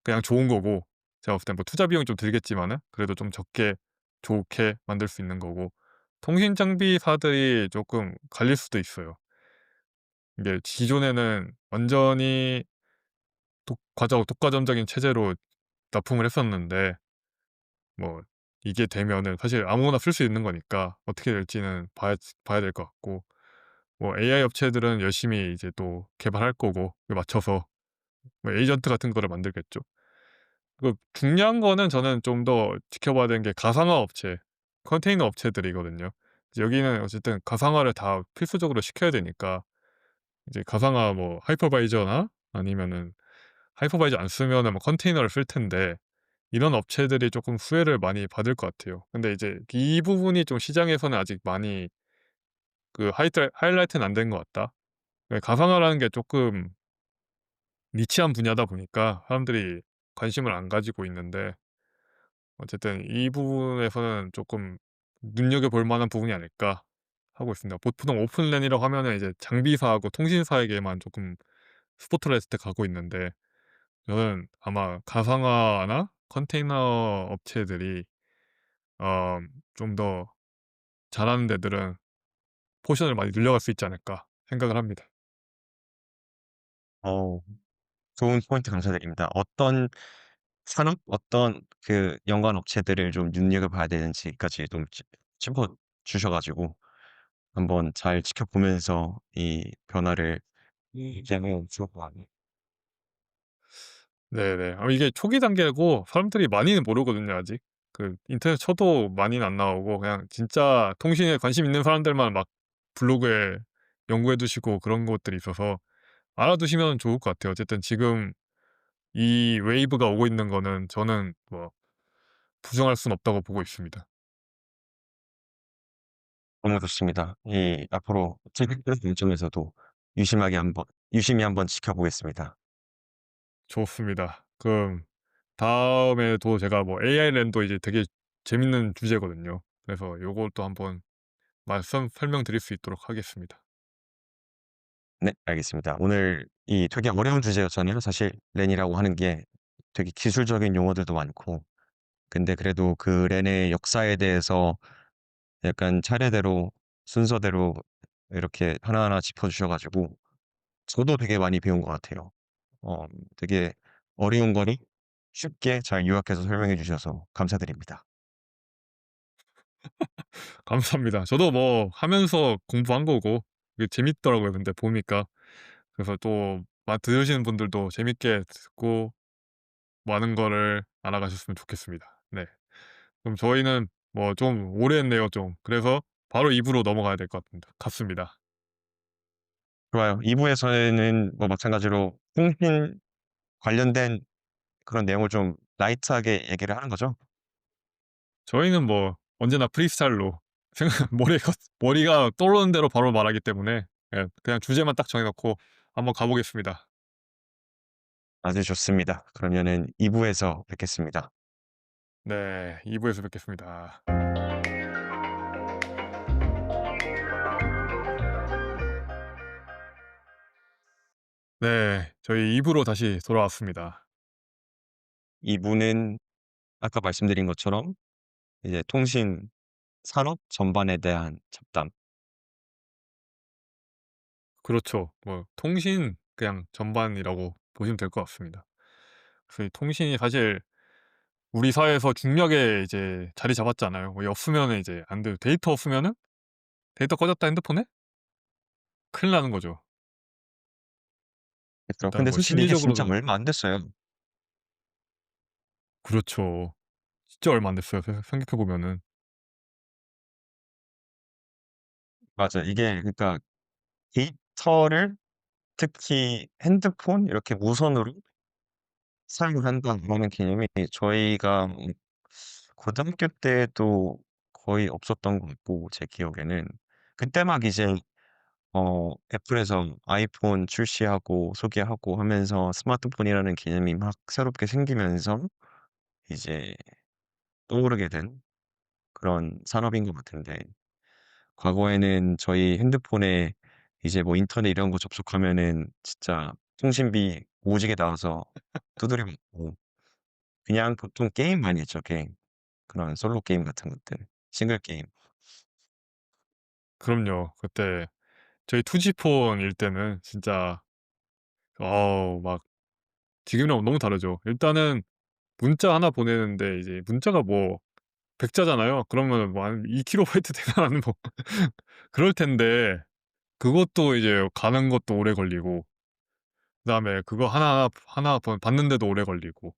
그냥 좋은 거고, 제가 봤을 땐 뭐 투자 비용이 좀 들겠지만은 그래도 좀 적게 좋게 만들 수 있는 거고, 통신 장비사들이 쪼끔 갈릴 수도 있어요. 이게 기존에는 완전히 독과점적인 체제로 납품을 했었는데, 뭐 이게 되면은 사실 아무거나 쓸 수 있는 거니까 어떻게 될지는 봐야 될 것 같고, 뭐 AI 업체들은 열심히 이제 또 개발할 거고 그에 맞춰서 뭐 에이전트 같은 거를 만들겠죠. 그 중요한 거는 저는 좀 더 지켜봐야 되는 게 가상화 업체, 컨테이너 업체들이거든요. 이제 여기는 어쨌든 가상화를 다 필수적으로 시켜야 되니까 이제 가상화 뭐 하이퍼바이저나 아니면은 하이퍼바이저 안 쓰면은 뭐 컨테이너를 쓸 텐데, 이런 업체들이 쪼끔 수혜를 많이 받을 것 같아요. 근데 이제 이 부분이 좀 시장에서는 아직 많이 하이라이트는 안 된 것 같다. 예, 가상화라는 게 쪼끔 니치한 분야다 보니까 사람들이 관심을 안 가지고 있는데, 어쨌든 이 부분에서는 쪼끔 눈여겨볼 만한 부분이 아닐까 하고 있습니다. 보통 오픈랜이라고 하면은 이제 장비사하고 통신사에게만 쪼끔 스포트라이트가 가고 있는데, 저는 아마 가상화나 컨테이너 업체들이 어 좀 더 잘하는 데들은 포션을 많이 늘려갈 수 있지 않을까 생각을 합니다. 어 좋은 포인트 감사드립니다. 어떤 산업 어떤 그 연관 업체들을 좀 눈여겨봐야 되는지까지 좀 짚어 주셔 가지고 한번 잘 지켜보면서 이 변화를 이제는 좋을 것 같네요. 네네. 이게 초기 단계고 사람들이 많이는 모르거든요 아직. 그 인터넷 쳐도 많이는 안 나오고 그냥 진짜 통신에 관심 있는 사람들만 막 블로그에 연구해 두시고 그런 것들이 있어서 알아두시면 좋을 것 같아요. 어쨌든 지금 이 웨이브가 오고 있는 거는 저는 뭐 부정할 수는 없다고 보고 있습니다. 너무 좋습니다. 이 앞으로 책임있는 관점에서도 유심히 한번 지켜보겠습니다. 좋습니다. 그럼 다음에도 제가 뭐 AI 랜도 이제 되게 재밌는 주제거든요. 그래서 요것도 한번 말씀 설명드릴 수 있도록 하겠습니다. 네, 알겠습니다. 오늘 이 되게 어려운 주제였잖아요. 사실 렌이라고 하는 게 되게 기술적인 용어들도 많고, 근데 그래도 그 렌의 역사에 대해서 약간 차례대로 순서대로 이렇게 하나하나 짚어 주셔 가지고 저도 되게 많이 배운 것 같아요. 되게 어려운 거를 쉽게 잘 요약해서 설명해 주셔서 감사드립니다. 감사합니다. 저도 뭐 하면서 공부한 거고 이게 재밌더라고요 근데 보니까. 그래서 또 들으시는 분들도 재밌게 듣고 많은 거를 알아가셨으면 좋겠습니다. 네. 그럼 저희는 뭐 좀 오래 했네요 좀. 그래서 바로 2 부로 넘어가야 될 것 같습니다. 좋아요. 2 부에서는 뭐 마찬가지로 통신 관련된 그런 내용을 좀 라이트하게 얘기를 하는 거죠? 저희는 뭐 언제나 프리스타일로 생각 머리가 떠오르는 대로 바로 말하기 때문에 예 그냥 주제만 딱 정해 놓고 한번 가 보겠습니다. 아주 좋습니다. 그러면은 2 부에서 뵙겠습니다. 네. 2 부에서 뵙겠습니다. 네. 저희 2 부로 다시 돌아왔습니다. 2 부는 아까 말씀드린 것처럼 이제 통신 산업 전반에 대한 잡담. 그렇죠. 뭐 통신 그냥 전반이라고 보시면 될 것 같습니다. 그래서 이 통신이 사실 우리 사회에서 중요하게 이제 자리 잡았잖아요. 뭐 없으면은 이제 안 돼요. 데이터 없으면은 데이터 꺼졌다 핸드폰에 큰일 나는 거죠. 그쵸. 일단 근데 뭐 사실 이게 진짜 심리적으로도 얼마 안 됐어요. 그렇죠. 진짜 얼마 안 됐어요 생각해 보면은. 맞아요. 이게 그러니까 데이터를 특히 핸드폰 이렇게 무선으로 사용을 한다라는 개념이 저희가 고등학교 때도 거의 없었던 것 같고 제 기억에는. 그때 막 이제 애플에서 아이폰 출시하고 소개하고 하면서 스마트폰이라는 개념이 막 새롭게 생기면서 이제 떠오르게 된 그런 산업인 것 같은데, 과거에는 저희 핸드폰에 이제 뭐 인터넷 이런 거 접속하면은 진짜 통신비 오지게 나와서 두드려 맞고 그냥 보통 게임 많이 했죠, 게임. 그런 솔로 게임 같은 것들. 싱글 게임. 그럼요. 그때 저희 투지폰일 때는 진짜 막 지금이랑 너무 다르죠. 일단은 문자 하나 보내는데 이제 문자가 뭐 100 자잖아요. 그러면은 뭐 한 2 킬로바이트 되면 뭐 그럴 텐데 그것도 이제 가는 것도 오래 걸리고 그다음에 그거 하나 받는데도 오래 걸리고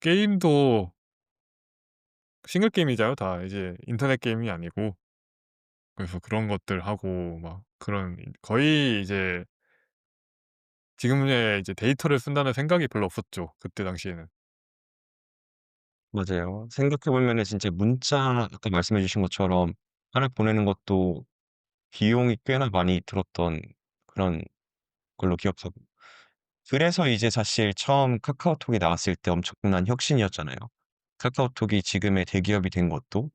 게임도 싱글 게임이잖아요 다. 이제 인터넷 게임이 아니고. 그래서 그런 것들 하고 막 그런 거의 이제 지금의 이제 데이터를 쓴다는 생각이 별로 없었죠, 그때 당시에는. 맞아요. 생각해 보면은 진짜 문자 아까 말씀해 주신 것처럼 하나 보내는 것도 비용이 꽤나 많이 들었던 그런 걸로 기억하고, 그래서 이제 사실 처음 카카오톡이 나왔을 때 엄청난 혁신이었잖아요. 카카오톡이 지금의 대기업이 된 것도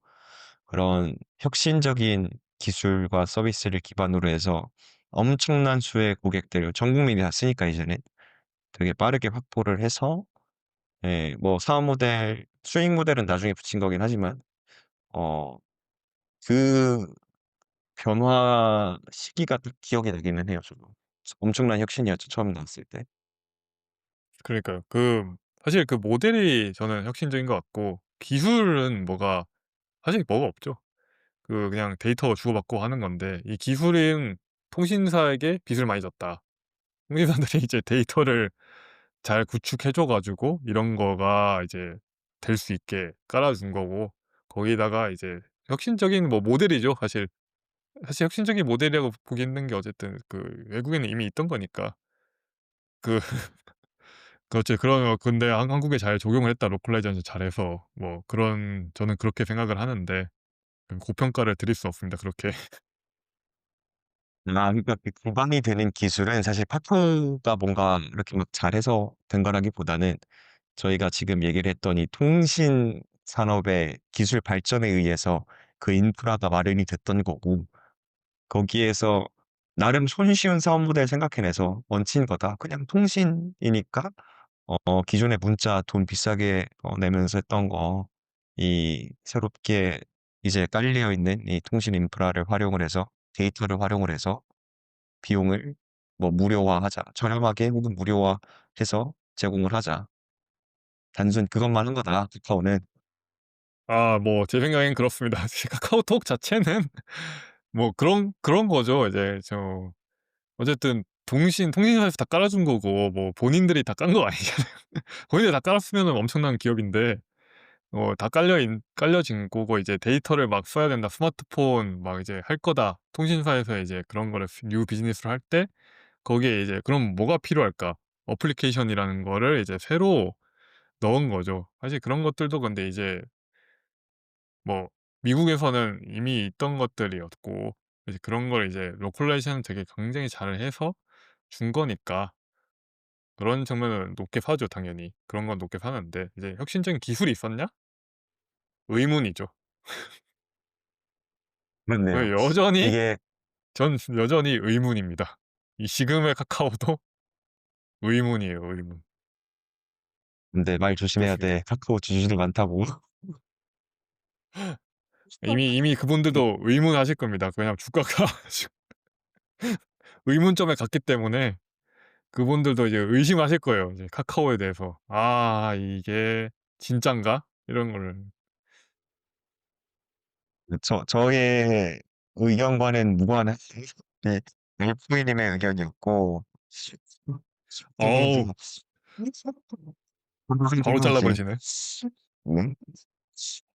그런 혁신적인 기술과 서비스를 기반으로 해서 엄청난 수의 고객들을 전 국민이 다 쓰니까 이제는 되게 빠르게 확보를 해서, 예 뭐 사업 모델 수익 모델은 나중에 붙인 거긴 하지만 어 그 변화 시기가 딱 기억이 나기는 해요 저도. 엄청난 혁신이었죠 처음 나왔을 때. 그러니까요. 그 사실 그 모델이 저는 혁신적인 것 같고 기술은 사실 뭐가 없죠. 그냥 데이터 주고받고 하는 건데 이 기술은 통신사에게 빚을 많이 졌다. 통신사들이 이제 데이터를 잘 구축해 줘 가지고 이런 거가 이제 될 수 있게 깔아 준 거고 거기다가 이제 혁신적인 모델이죠 사실. 사실 혁신적인 모델이라고 보기 힘든 게 어쨌든 그 외국에는 이미 있던 거니까. 그 그렇지. 근데 한국에 잘 적용을 했다. 로컬라이제이션 잘해서 그런 저는 그렇게 생각을 하는데 고평가를 드릴 수 없습니다 그렇게. 그러니까 그 기반이 되는 기술은 사실 파트가 뭔가 이렇게 막 잘해서 된 거라기보다는 저희가 지금 얘기를 했던 이 통신 산업의 기술 발전에 의해서 그 인프라가 마련이 됐던 거고 거기에서 나름 손쉬운 사업 모델 생각해내서 얹힌 거다. 그냥 통신이니까 기존에 문자 돈 비싸게 내면서 했던 거 이 새롭게 이제 깔려 있는 이 통신 인프라를 활용을 해서 데이터를 활용을 해서 비용을 무료화하자. 저렴하게 혹은 무료화해서 제공을 하자. 단순 그것만 한 거다, 카카오는. 제 생각엔 그렇습니다. 카카오톡 자체는 그런 거죠. 이제 어쨌든 통신사에서 다 깔아 준 거고 본인들이 다 깐 거 아니잖아요. 본인들이 다 깔았으면은 엄청난 기업인데 다 깔려진 거고 이제 데이터를 막 써야 된다. 스마트폰 막 이제 할 거다. 통신사에서 이제 그런 거를 뉴 비즈니스를 할 때 거기에 이제 그럼 뭐가 필요할까? 어플리케이션이라는 거를 이제 새로 넣은 거죠. 사실 그런 것들도 근데 이제 뭐 미국에서는 이미 있던 것들이었고 이제 그런 걸 이제 로컬라이제이션 되게 굉장히 잘해서 준 거니까 그런 측면은 높게 사죠 당연히. 그런 건 높게 사는데 이제 혁신적인 기술이 있었냐? 의문이죠. 그렇네요. 여전히 이게 전 여전히 의문입니다. 이 지금의 카카오도 의문이에요, 의문. 근데 말 조심해야 그렇습니다. 돼. 카카오 지주들 많다고. 이미 그분들도 의문하실 겁니다. 왜냐면 주가가 지금 의문점에 갔기 때문에 그분들도 이제 의심하실 거예요, 이제 카카오에 대해서. '아 이게 진짠가?' 이런 거를. 저의 의견과는 무관한 네 엘프이님의 의견이었고 어우 바로 잘라 하지. 버리시네. 네.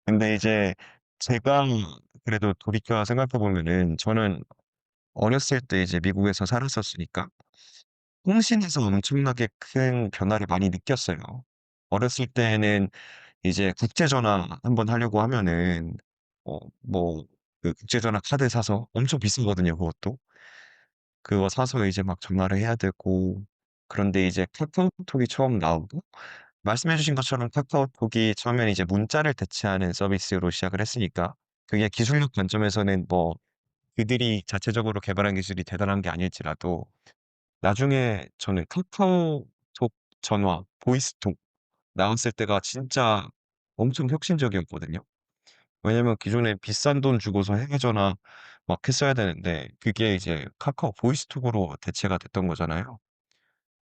근데 이제 제가 그래도 돌이켜 생각해 보면은 저는 어렸을 때 이제 미국에서 살았었으니까 통신에서 엄청나게 큰 변화를 많이 느꼈어요. 어렸을 때는 이제 국제 전화 한번 하려고 하면은 뭐 그 국제 전화 카드 사서 엄청 비싸거든요 그것도. 그거 사서 이제 막 전화를 해야 되고 그런데 이제 카카오톡이 처음 나오고 말씀해 주신 것처럼 카카오톡이 처음에는 이제 문자를 대체하는 서비스로 시작을 했으니까 그게 기술력 관점에서는 그들이 자체적으로 개발한 기술이 대단한 게 아닐지라도 나중에 저는 카카오톡 전화, 보이스톡 나왔을 때가 진짜 엄청 혁신적이었거든요. 왜냐면 기존에 비싼 돈 주고서 해외 전화 막 했어야 되는데 그게 이제 카카오 보이스톡으로 대체가 됐던 거잖아요.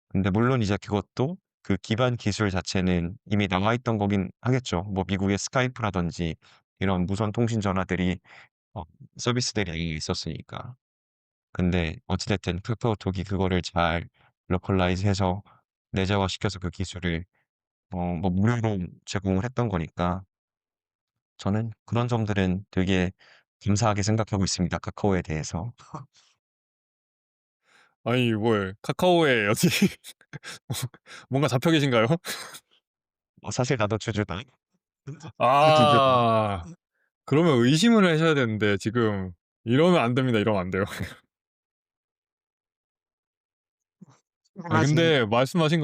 근데 물론 이제 그것도 그 기반 기술 자체는 이미 나와 있던 거긴 하겠죠. 미국의 스카이프라든지 이런 무선 통신 전화들이 어 서비스들이 이미 있었으니까. 근데 어찌 됐든 카카오톡이 그거를 잘 로컬라이즈 해서 내재화시켜서 그 기술을 무료로 제공을 했던 거니까 저는 그런 점들은 되게 감사하게 생각하고 있습니다, 카카오에 대해서. 아니 카카오에 어디 뭔가 잡혀 계신가요? 사실 나도 주주다. 주주다. 아. 그러면 의심을 하셔야 되는데 지금 이러면 안 됩니다. 이러면 안 돼요. 아니 하지. 근데 말씀하신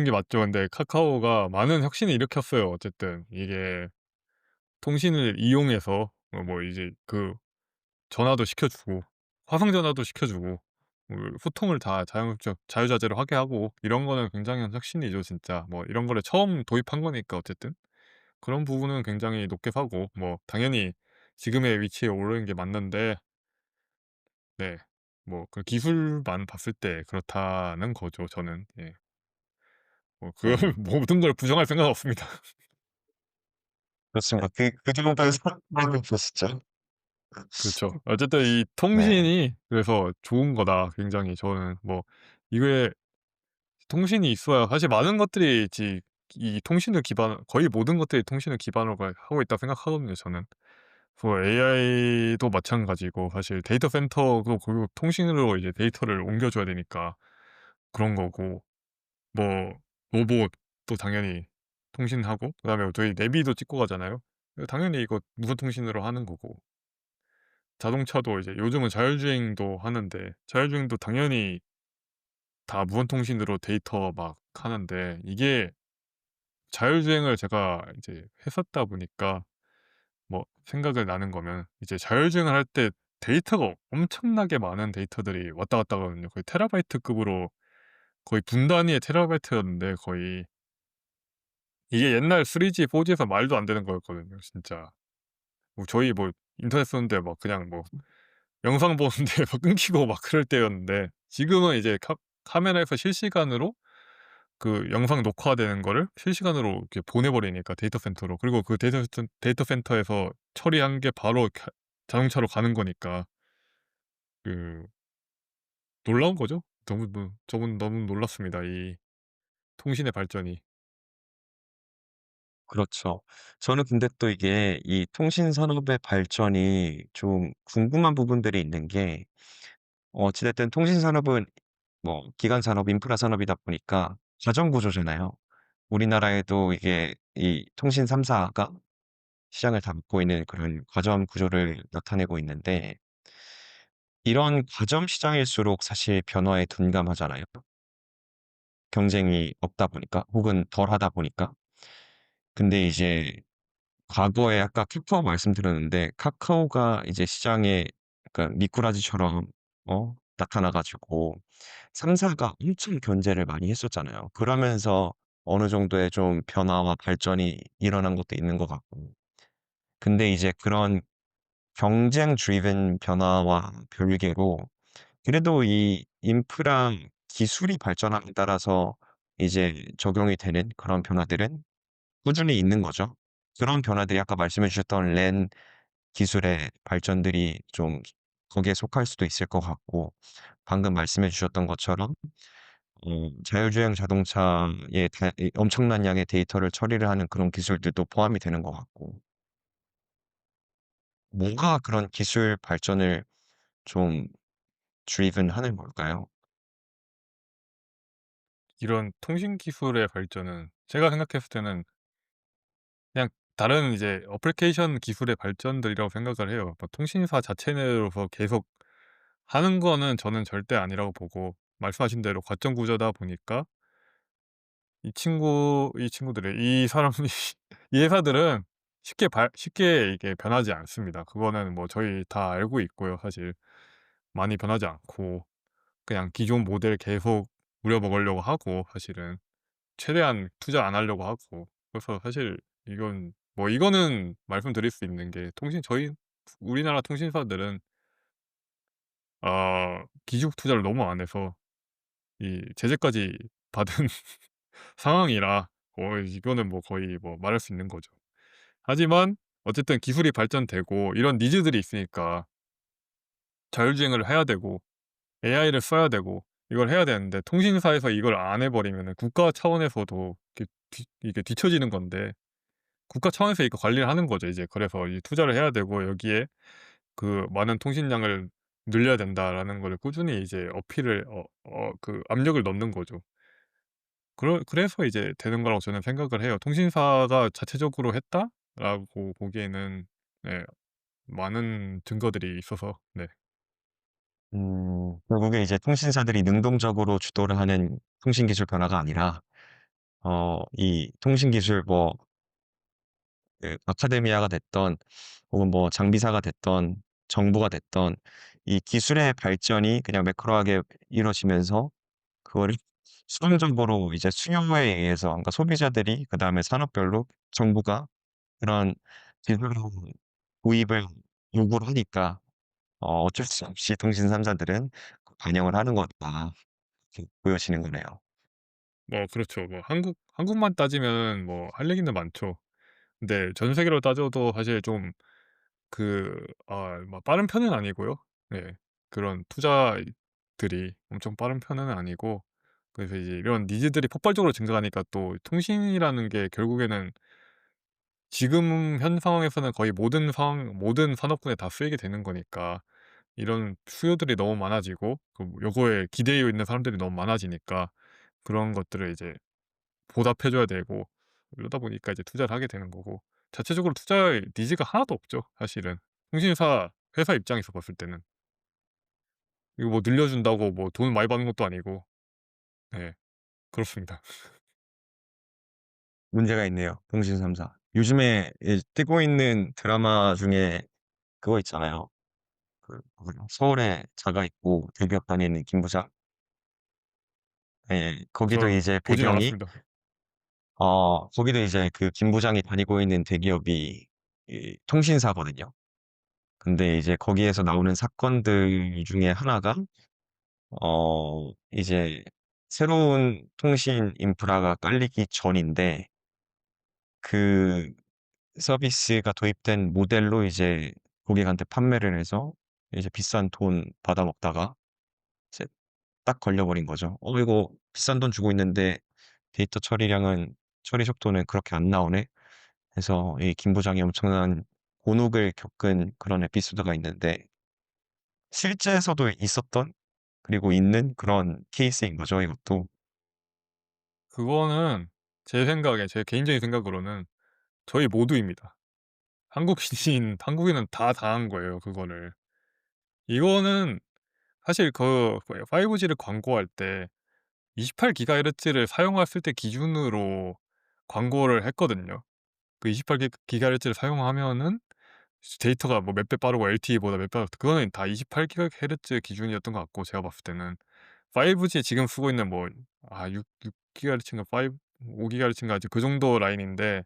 게 맞죠. 근데 카카오가 많은 혁신을 일으켰어요 어쨌든. 이게 통신을 이용해서 이제 전화도 시켜 주고 화성 전화도 시켜 주고 소통을 다 자유자재로 하게 하고 이런 거는 굉장한 혁신이죠 진짜. 이런 거를 처음 도입한 거니까 어쨌든. 그런 부분은 굉장히 높게 사고 당연히 지금의 위치에 오르는 게 맞는데 네. 그 기술만 봤을 때 그렇다는 거죠 저는. 예. 뭐 그 네. 모든 걸 부정할 생각은 없습니다. 그렇습니다. 그 정도의 사랑을 보시죠. 그렇죠. 어쨌든 이 네. 통신이 그래서 좋은 거다 굉장히 저는. 뭐 이게 통신이 있어야 사실 많은 것들이 이 통신을 기반 거의 모든 것들이 통신을 기반으로 하고 있다고 생각하거든요 저는. 뭐 AI도 마찬가지고 사실 데이터 센터도 결국 통신으로 이제 데이터를 옮겨 줘야 되니까 그런 거고, 뭐 로봇도 당연히 통신하고, 그다음에 저희 내비도 찍고 가잖아요. 당연히 이거 무선 통신으로 하는 거고, 자동차도 이제 요즘은 자율주행도 하는데 자율주행도 당연히 다 무선 통신으로 데이터 막 하는데, 이게 자율주행을 제가 이제 했었다 보니까 뭐 생각을 나는 거면, 이제 자율주행을 할 때 데이터가 엄청나게 많은 데이터들이 왔다 갔다 하거든요. 거의 테라바이트급으로, 거의 분 단위의 테라바이트였는데, 거의 이게 옛날 3G, 4G에서 말도 안 되는 거였거든요 진짜. 뭐 저희 뭐 인터넷 쓰는데 막 그냥 뭐 영상 보는데 막 끊기고 막 그럴 때였는데, 지금은 이제 카메라에서 실시간으로 그 영상 녹화되는 거를 실시간으로 이렇게 보내 버리니까 데이터 센터로, 그리고 그 데이터 센터에서 처리한 게 바로 자동차로 가는 거니까 그 놀라운 거죠. 저는 너무 놀랐습니다, 이 통신의 발전이. 그렇죠. 저는 근데 또 이게 이 통신 산업의 발전이 좀 궁금한 부분들이 있는 게 어찌 됐든 통신 산업은 뭐 기간 산업, 인프라 산업이다 보니까 과정 구조잖아요. 우리나라에도 이게 이 통신 3 사가 시장을 담고 있는 그런 과점 구조를 나타내고 있는데 이런 과점 시장일수록 사실 변화에 둔감하잖아요. 경쟁이 없다 보니까 혹은 덜하다 보니까. 근데 이제 과거에 아까 카카오 말씀드렸는데 카카오가 이제 시장에 그러니까 미꾸라지처럼 나타나 가지고 3 사가 엄청 견제를 많이 했었잖아요. 그러면서 어느 정도의 좀 변화와 발전이 일어난 것도 있는 것 같고. 근데 이제 그런 경쟁 driven 변화와 별개로 그래도 이 인프라 기술이 발전함에 따라서 이제 적용이 되는 그런 변화들은 꾸준히 있는 거죠. 그런 변화들이 아까 말씀해 주셨던 랜 기술의 발전들이 좀 거기에 속할 수도 있을 것 같고 방금 말씀해 주셨던 것처럼 자율주행 자동차에 이 엄청난 양의 데이터를 처리를 하는 그런 기술들도 포함이 되는 것 같고 뭐가 그런 기술 발전을 좀 driven 하는 걸까요? 이런 통신 기술의 발전은 제가 생각했을 때는 그냥 다른 이제 어플리케이션 기술의 발전들이라고 생각을 해요. 뭐 통신사 자체 내에서 계속 하는 거는 저는 절대 아니라고 보고, 말씀하신 대로 과점 구조다 보니까 이 친구들의 이 사람이 이 회사들은 쉽게 이게 변하지 않습니다. 그거는 뭐 저희 다 알고 있고요 사실. 많이 변하지 않고 그냥 기존 모델 계속 우려먹으려고 하고, 사실은 최대한 투자 안 하려고 하고. 그래서 사실 이거는 말씀드릴 수 있는 게, 저희 우리나라 통신사들은 기죽 투자를 너무 안 해서 이 제재까지 받은 상황이라 이거는 뭐 거의 뭐 말할 수 있는 거죠. 하지만 어쨌든 기술이 발전되고 이런 니즈들이 있으니까 자율주행을 해야 되고 AI를 써야 되고 이걸 해야 되는데, 통신사에서 이걸 안 해 버리면은 국가 차원에서도 이게 뒤처지는 건데, 국가 차원에서 이거 관리를 하는 거죠 이제. 그래서 이 투자를 해야 되고 여기에 그 "많은 통신량을 늘려야 된다."라는 거를 꾸준히 이제 어필을 압력을 넣는 거죠. 그래서 이제 되는 거라고 저는 생각을 해요. '통신사가 자체적으로 했다.'라고 보기에는 네, 많은 증거들이 있어서. 네. 결국에 이제 통신사들이 능동적으로 주도를 하는 통신 기술 변화가 아니라 이 통신 기술 뭐 그 아카데미아가 됐던 혹은 뭐 장비사가 됐던 정부가 됐던 이 기술의 발전이 그냥 매크로하게 이루어지면서 그거를 수동적으로 이제 수요에 의해서 그러니까 소비자들이 그다음에 산업별로 정부가 그런 기술 도입을 요구를 하니까 어쩔 수 없이 통신 3 사들은 반영을 하는 거다. 이렇게 보여지는 거네요. 뭐 그렇죠. 뭐 한국만 따지면 뭐 할 얘기는 많죠. 근데 전 세계로 따져도 사실 좀 막 빠른 편은 아니고요. 네. 그런 투자들이 엄청 빠른 편은 아니고, 그래서 이제 이런 니즈들이 폭발적으로 증가하니까 또 통신이라는 게 결국에는 지금 현 상황에서는 거의 모든 산업군에 다 쓰이게 되는 거니까, 이런 수요들이 너무 많아지고 요거에 기대해 있는 사람들이 너무 많아지니까 그런 것들을 이제 보답해 줘야 되고, 이러다 보니까 이제 투자를 하게 되는 거고, 자체적으로 투자할 니즈가 하나도 없죠 사실은. 통신사 회사 입장에서 봤을 때는. 이거 뭐 늘려 준다고 뭐 돈 많이 받는 것도 아니고. 네, 그렇습니다. 문제가 있네요, 통신 3 사. 요즘에 뜨고 있는 드라마 중에 그거 있잖아요. 누구냐, 서울에 자가 있고 대기업 다니는 김 부장. 예. 거기도 저 이제 보진 배경이 않았습니다. 거기도 이제 그 김 부장이 다니고 있는 대기업이 이 통신사거든요. 근데 이제 거기에서 나오는 사건들 중에 하나가 이제 새로운 통신 인프라가 깔리기 전인데, 그 서비스가 도입된 모델로 이제 고객한테 판매를 해서 이제 비싼 돈 받아 먹다가 이제 딱 걸려 버린 거죠. 이거 비싼 돈 주고 있는데 데이터 처리 속도는 그렇게 안 나오네." 해서 이 김 부장이 엄청난 곤혹을 겪은 그런 에피소드가 있는데, 실제에서도 있었던, 그리고 있는 그런 케이스인 거죠, 이것도. 그거는 제 개인적인 생각으로는 저희 모두입니다. 한국인은 다 당한 거예요 그거를. 이거는 사실 5G를 광고할 때 28 기가헤르츠를 사용했을 때 기준으로 광고를 했거든요. 그 28 기가헤르츠를 사용하면은 데이터가 뭐 몇 배 빠르고 LTE보다 몇 배, 그거는 다 28 기가헤르츠 기준이었던 것 같고, 제가 봤을 때는 5G 지금 쓰고 있는 뭐 6 기가헤르츠인가 5 기가헤르츠인가 이제 그 정도 라인인데,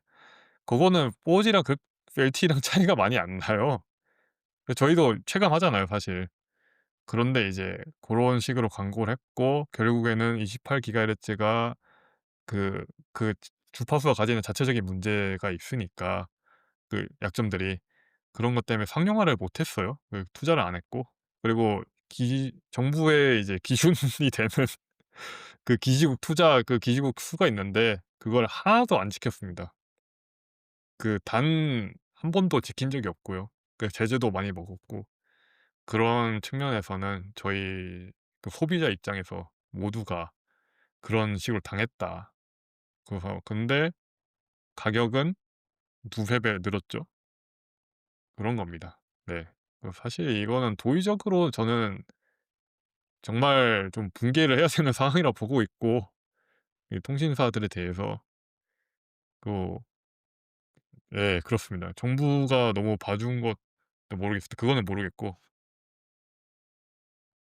그거는 4G랑 LTE랑 차이가 많이 안 나요. 저희도 체감하잖아요 사실. 그런데 이제 고런 식으로 광고를 했고, 결국에는 28 기가헤르츠가 그 그 주파수가 가지는 자체적인 문제가 있으니까, 그 약점들이, 그런 것 때문에 상용화를 못 했어요. 투자를 안 했고. 그리고 정부의 이제 기준이 되는 기지국 수가 있는데 그걸 하나도 안 지켰습니다. 단 한 번도 지킨 적이 없고요. 제재도 많이 먹었고, 그런 측면에서는 저희 소비자 입장에서 모두가 그런 식으로 당했다. 그래서 근데 가격은 두세 배 늘었죠. 그런 겁니다. 네. 사실 이거는 도의적으로 저는 정말 좀 붕괴를 해야 되는 상황이라 보고 있고, 이 통신사들에 대해서. 또 예, 그렇습니다. 정부가 너무 봐준 것도 모르겠습니다. 그거는 모르겠고,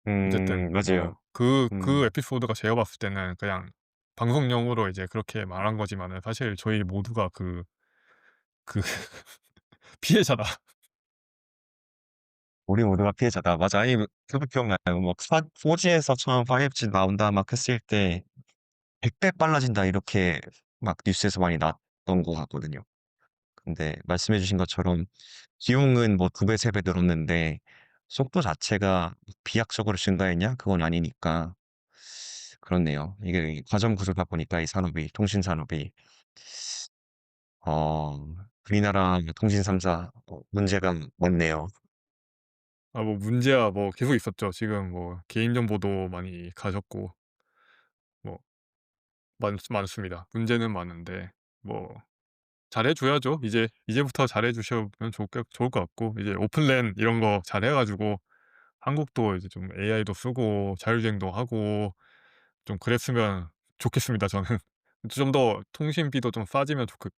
어쨌든 뭐 맞아요. 그 음. 에피소드가 제가 봤을 때는 그냥 방송용으로 이제 그렇게 말한 거지만은 사실 저희 모두가 그 피해자다. 우리 모두가 피해자다. 맞아. 아니, 그거 기억나요. 막 4G에서 처음 5G 나온다 막 했을 때 "100배 빨라진다." 이렇게 막 뉴스에서 많이 나왔던 것 같거든요. 근데 말씀해 주신 것처럼 비용은 뭐 2배, 3배 늘었는데 속도 자체가 비약적으로 증가했냐? 그건 아니니까. 그렇네요. 이게 과정 구조다 보니까 이 산업이, 통신 산업이 어 우리나라 통신 3 사 문제가 많네요. 뭐 문제야 뭐 계속 있었죠. 지금 뭐 개인정보도 많이 가졌고, 뭐 많습니다. 문제는 많은데 뭐 잘해 줘야죠. 이제부터 잘해 주시면 좋을 것 같고, 이제 오픈랜 이런 거 잘해 가지고 한국도 이제 좀 AI도 쓰고 자율주행도 하고 좀 그랬으면 좋겠습니다 저는. 좀 더 통신비도 좀 싸지면 좋겠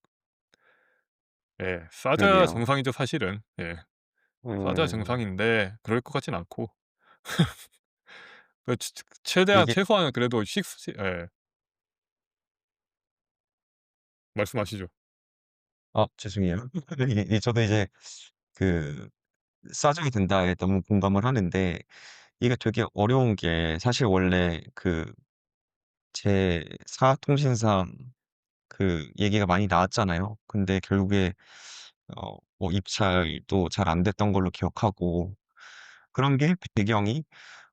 예. 싸져야 그러게요. 정상이죠 사실은. 예. 싸져야 음. 정상인데 그럴 것 같진 않고. 그 최대한 이게 최소한은 그래도 예. 말씀하시죠. 죄송해요. 저도 이제 그 싸져야 된다에 너무 공감을 하는데, 이게 되게 어려운 게, 사실 원래 제4 통신사 그 얘기가 많이 나왔잖아요. 근데 결국에 뭐 입찰도 잘 안 됐던 걸로 기억하고 그런 게 배경이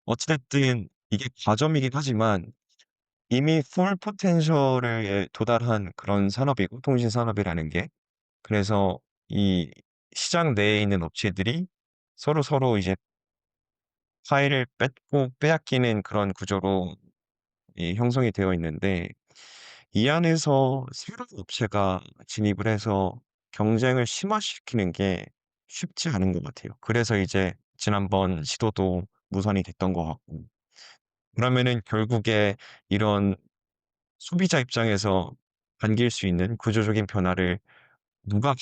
어찌 됐든 이게 과점이긴 하지만 이미 풀 포텐셜에 도달한 그런 산업이고 통신 산업이라는 게. 그래서 이 시장 내에 있는 업체들이 서로서로 이제 파일을 뺏고 빼앗기는 그런 구조로 형성이 되어 있는데 이 안에서 새로운 업체가 진입을 해서 경쟁을 심화시키는 게 쉽지 않은 것 같아요. 그래서 이제 지난번 시도도 무산이 됐던 것 같고. 그러면은 결국에 이런 소비자 입장에서 반길 수 있는 구조적인 변화를 누가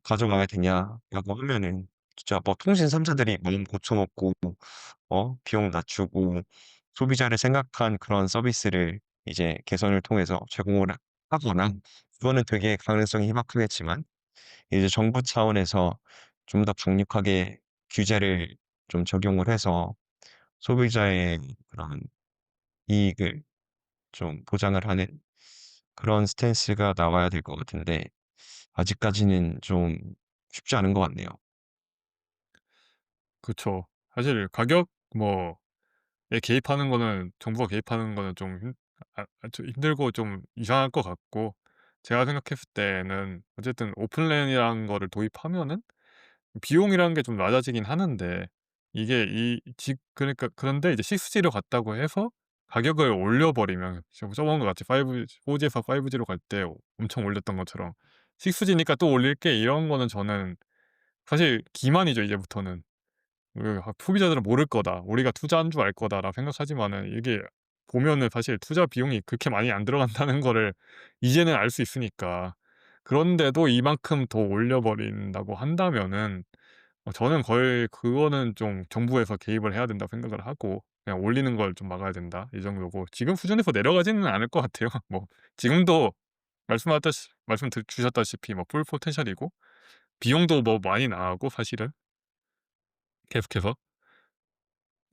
가져가야 되냐라고 하면은 진짜 뭐 통신 3 사들이 마음 고쳐 먹고 비용 낮추고 소비자를 생각한 그런 서비스를 이제 개선을 통해서 제공을 하거나 그거는 되게 가능성이 희박하겠지만 이제 정부 차원에서 좀 더 강력하게 규제를 좀 적용을 해서 소비자의 그런 이익을 좀 보장을 하는 그런 스탠스가 나와야 될 것 같은데 아직까지는 좀 쉽지 않은 것 같네요. 그쵸. 사실 가격 뭐에 개입하는 거는 정부가 개입하는 거는 좀 좀 힘들고 좀 이상할 것 같고, 제가 생각했을 때는 어쨌든 오픈랜이라는 거를 도입하면은 비용이라는 게 좀 낮아지긴 하는데, 이게 이 직 그러니까 그런데 이제 6G로 갔다고 해서 가격을 올려 버리면 저번과 같이 4G에서 5G로 갈 때 엄청 올렸던 것처럼 6G니까 또 올릴게 이런 거는 저는 사실 기만이죠 이제부터는. 소비자들은 모를 거다. 우리가 투자한 줄 알 거다라고 생각하지만은 이게 보면은 사실 투자 비용이 그렇게 많이 안 들어간다는 거를 이제는 알 수 있으니까. 그런데도 이만큼 더 올려 버린다고 한다면은 저는 거의 그거는 좀 정부에서 개입을 해야 된다고 생각을 하고, 그냥 올리는 걸 좀 막아야 된다 이 정도고, 지금 수준에서 내려가지는 않을 것 같아요. 뭐 지금도 말씀 주셨다시피 뭐 풀 포텐셜이고 비용도 뭐 많이 나가고 사실은 계속해서.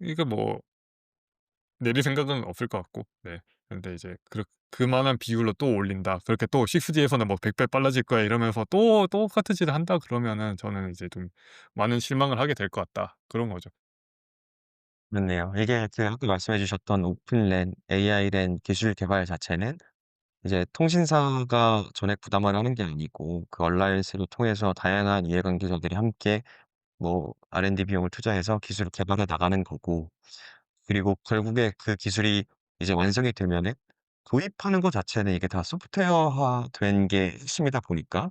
이게 뭐 내릴 생각은 없을 것 같고. 네. 근데 이제 그만한 비율로 또 올린다. 그렇게 또 6G에서는 뭐 "100배 빨라질 거야." 이러면서 또 똑같은 짓을 한다 그러면은 저는 이제 좀 많은 실망을 하게 될 것 같다. 그런 거죠. 그렇네요. 이게 그 아까 말씀해 주셨던 오픈랜, AI랜 기술 개발 자체는 이제 통신사가 전액 부담을 하는 게 아니고 그 얼라이언스를 통해서 다양한 이해관계자들이 함께 뭐 R&D 비용을 투자해서 기술을 개발해 나가는 거고 그리고 결국에 그 기술이 이제 완성이 되면은 도입하는 거 자체는 이게 다 소프트웨어화 된 게 핵심이다 보니까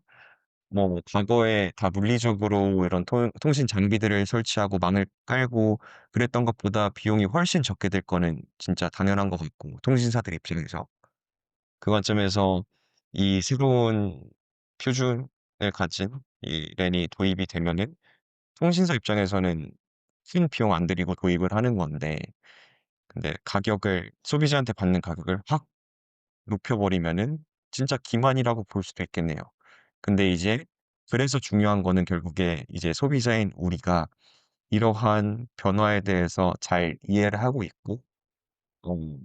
뭐 과거에 다 물리적으로 이런 통신 장비들을 설치하고 망을 깔고 그랬던 것보다 비용이 훨씬 적게 들 거는 진짜 당연한 것 같고 통신사들 입장에서. 그 관점에서 이 새로운 표준을 가진 이 랜이 도입이 되면은 통신사 입장에서는 큰 비용 안 들이고 도입을 하는 건데 근데 가격을 소비자한테 받는 가격을 확 높여 버리면은 진짜 기만이라고 볼 수도 있겠네요. 근데 이제 그래서 중요한 거는 결국에 이제 소비자인 우리가 이러한 변화에 대해서 잘 이해를 하고 있고 음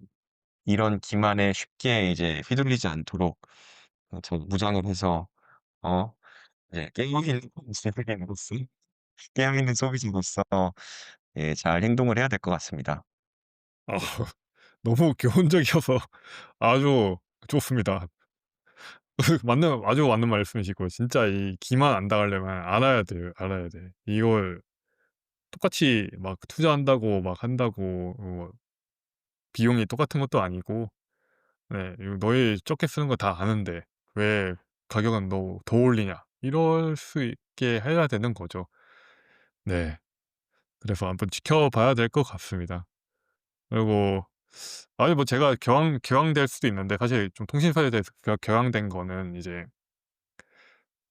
이런 기만에 쉽게 이제 휘둘리지 않도록 좀 무장을 해서 어 이제 깨어있는 시민으로서 깨어있는 소비자로서 예 잘 행동을 해야 될 것 같습니다. 아 너무 교훈적이어서 아주 좋습니다. 아주 맞는 말씀이시고, 진짜 이 기만 안 당하려면 알아야 돼요. 알아야 돼. 이걸 똑같이 막 투자한다고 막 한다고 비용이 똑같은 것도 아니고, 네 이거 "너희 적게 쓰는 거 다 아는데 왜 가격은 너 더 올리냐." 이럴 수 있게 해야 되는 거죠. 네. 그래서 한번 지켜봐야 될 것 같습니다. 그리고 아니 뭐 제가 격앙될 수도 있는데, 사실 좀 통신사에 대해서 격앙된 거는 이제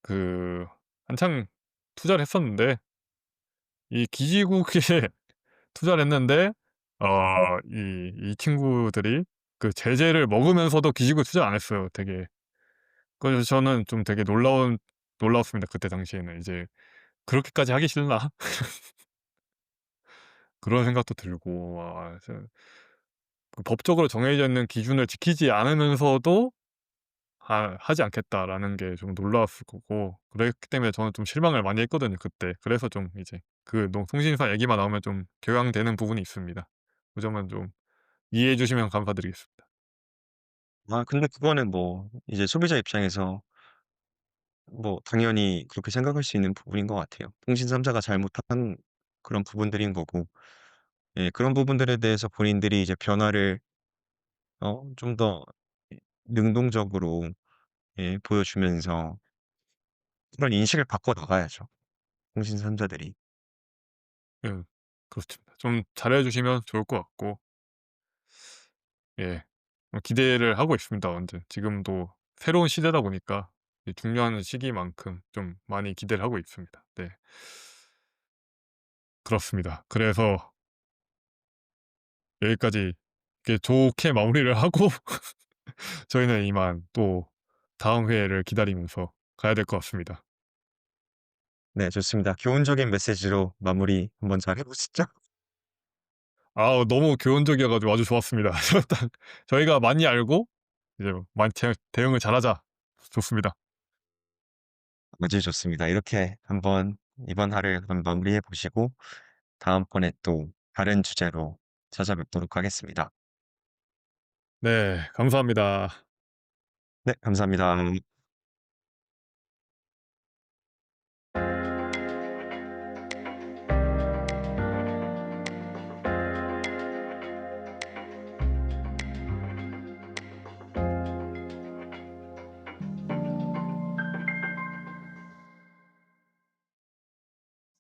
그 한창 투자를 했었는데, 이 기지국에 투자를 했는데 이 친구들이 그 제재를 먹으면서도 기지국에 투자 안 했어요 되게. 그래서 저는 좀 되게 놀라웠습니다 그때 당시에는. 이제 '그렇게까지 하기 싫나?' 그런 생각도 들고. 그 법적으로 정해져 있는 기준을 지키지 않으면서도 하지 않겠다라는 게 좀 놀라웠을 거고, 그랬기 때문에 저는 좀 실망을 많이 했거든요 그때. 그래서 좀 이제 그 통신사 얘기만 나오면 좀 격양되는 부분이 있습니다. 그 점은 좀 이해해 주시면 감사드리겠습니다. 아 근데 그거는 뭐 이제 소비자 입장에서 뭐 당연히 그렇게 생각할 수 있는 부분인 것 같아요. 통신 3 사가 잘못한 그런 부분들인 거고, 예 그런 부분들에 대해서 본인들이 이제 변화를 좀 더 능동적으로 보여주면서 그런 인식을 바꿔 나가야죠, 통신 3 사들이. 예. 그렇습니다. 좀 잘해 주시면 좋을 것 같고, 예. 기대를 하고 있습니다 완전. 지금도 새로운 시대다 보니까 이 중요한 시기만큼 좀 많이 기대를 하고 있습니다. 네. 그렇습니다. 그래서 여기까지 이렇게 좋게 마무리를 하고 저희는 이만 또 다음 회를 기다리면서 가야 될 것 같습니다. 네 좋습니다. 교훈적인 메시지로 마무리 한번 잘 해 보시죠. 아 너무 교훈적이어 가지고 아주 좋았습니다. 딱 저희가 많이 알고 이제 많이 대응을 잘하자. 좋습니다. 아주 좋습니다. 이렇게 한번 이번 화를 한번 마무리해 보시고 다음번에 또 다른 주제로 찾아뵙도록 하겠습니다. 네. 감사합니다. 네 감사합니다.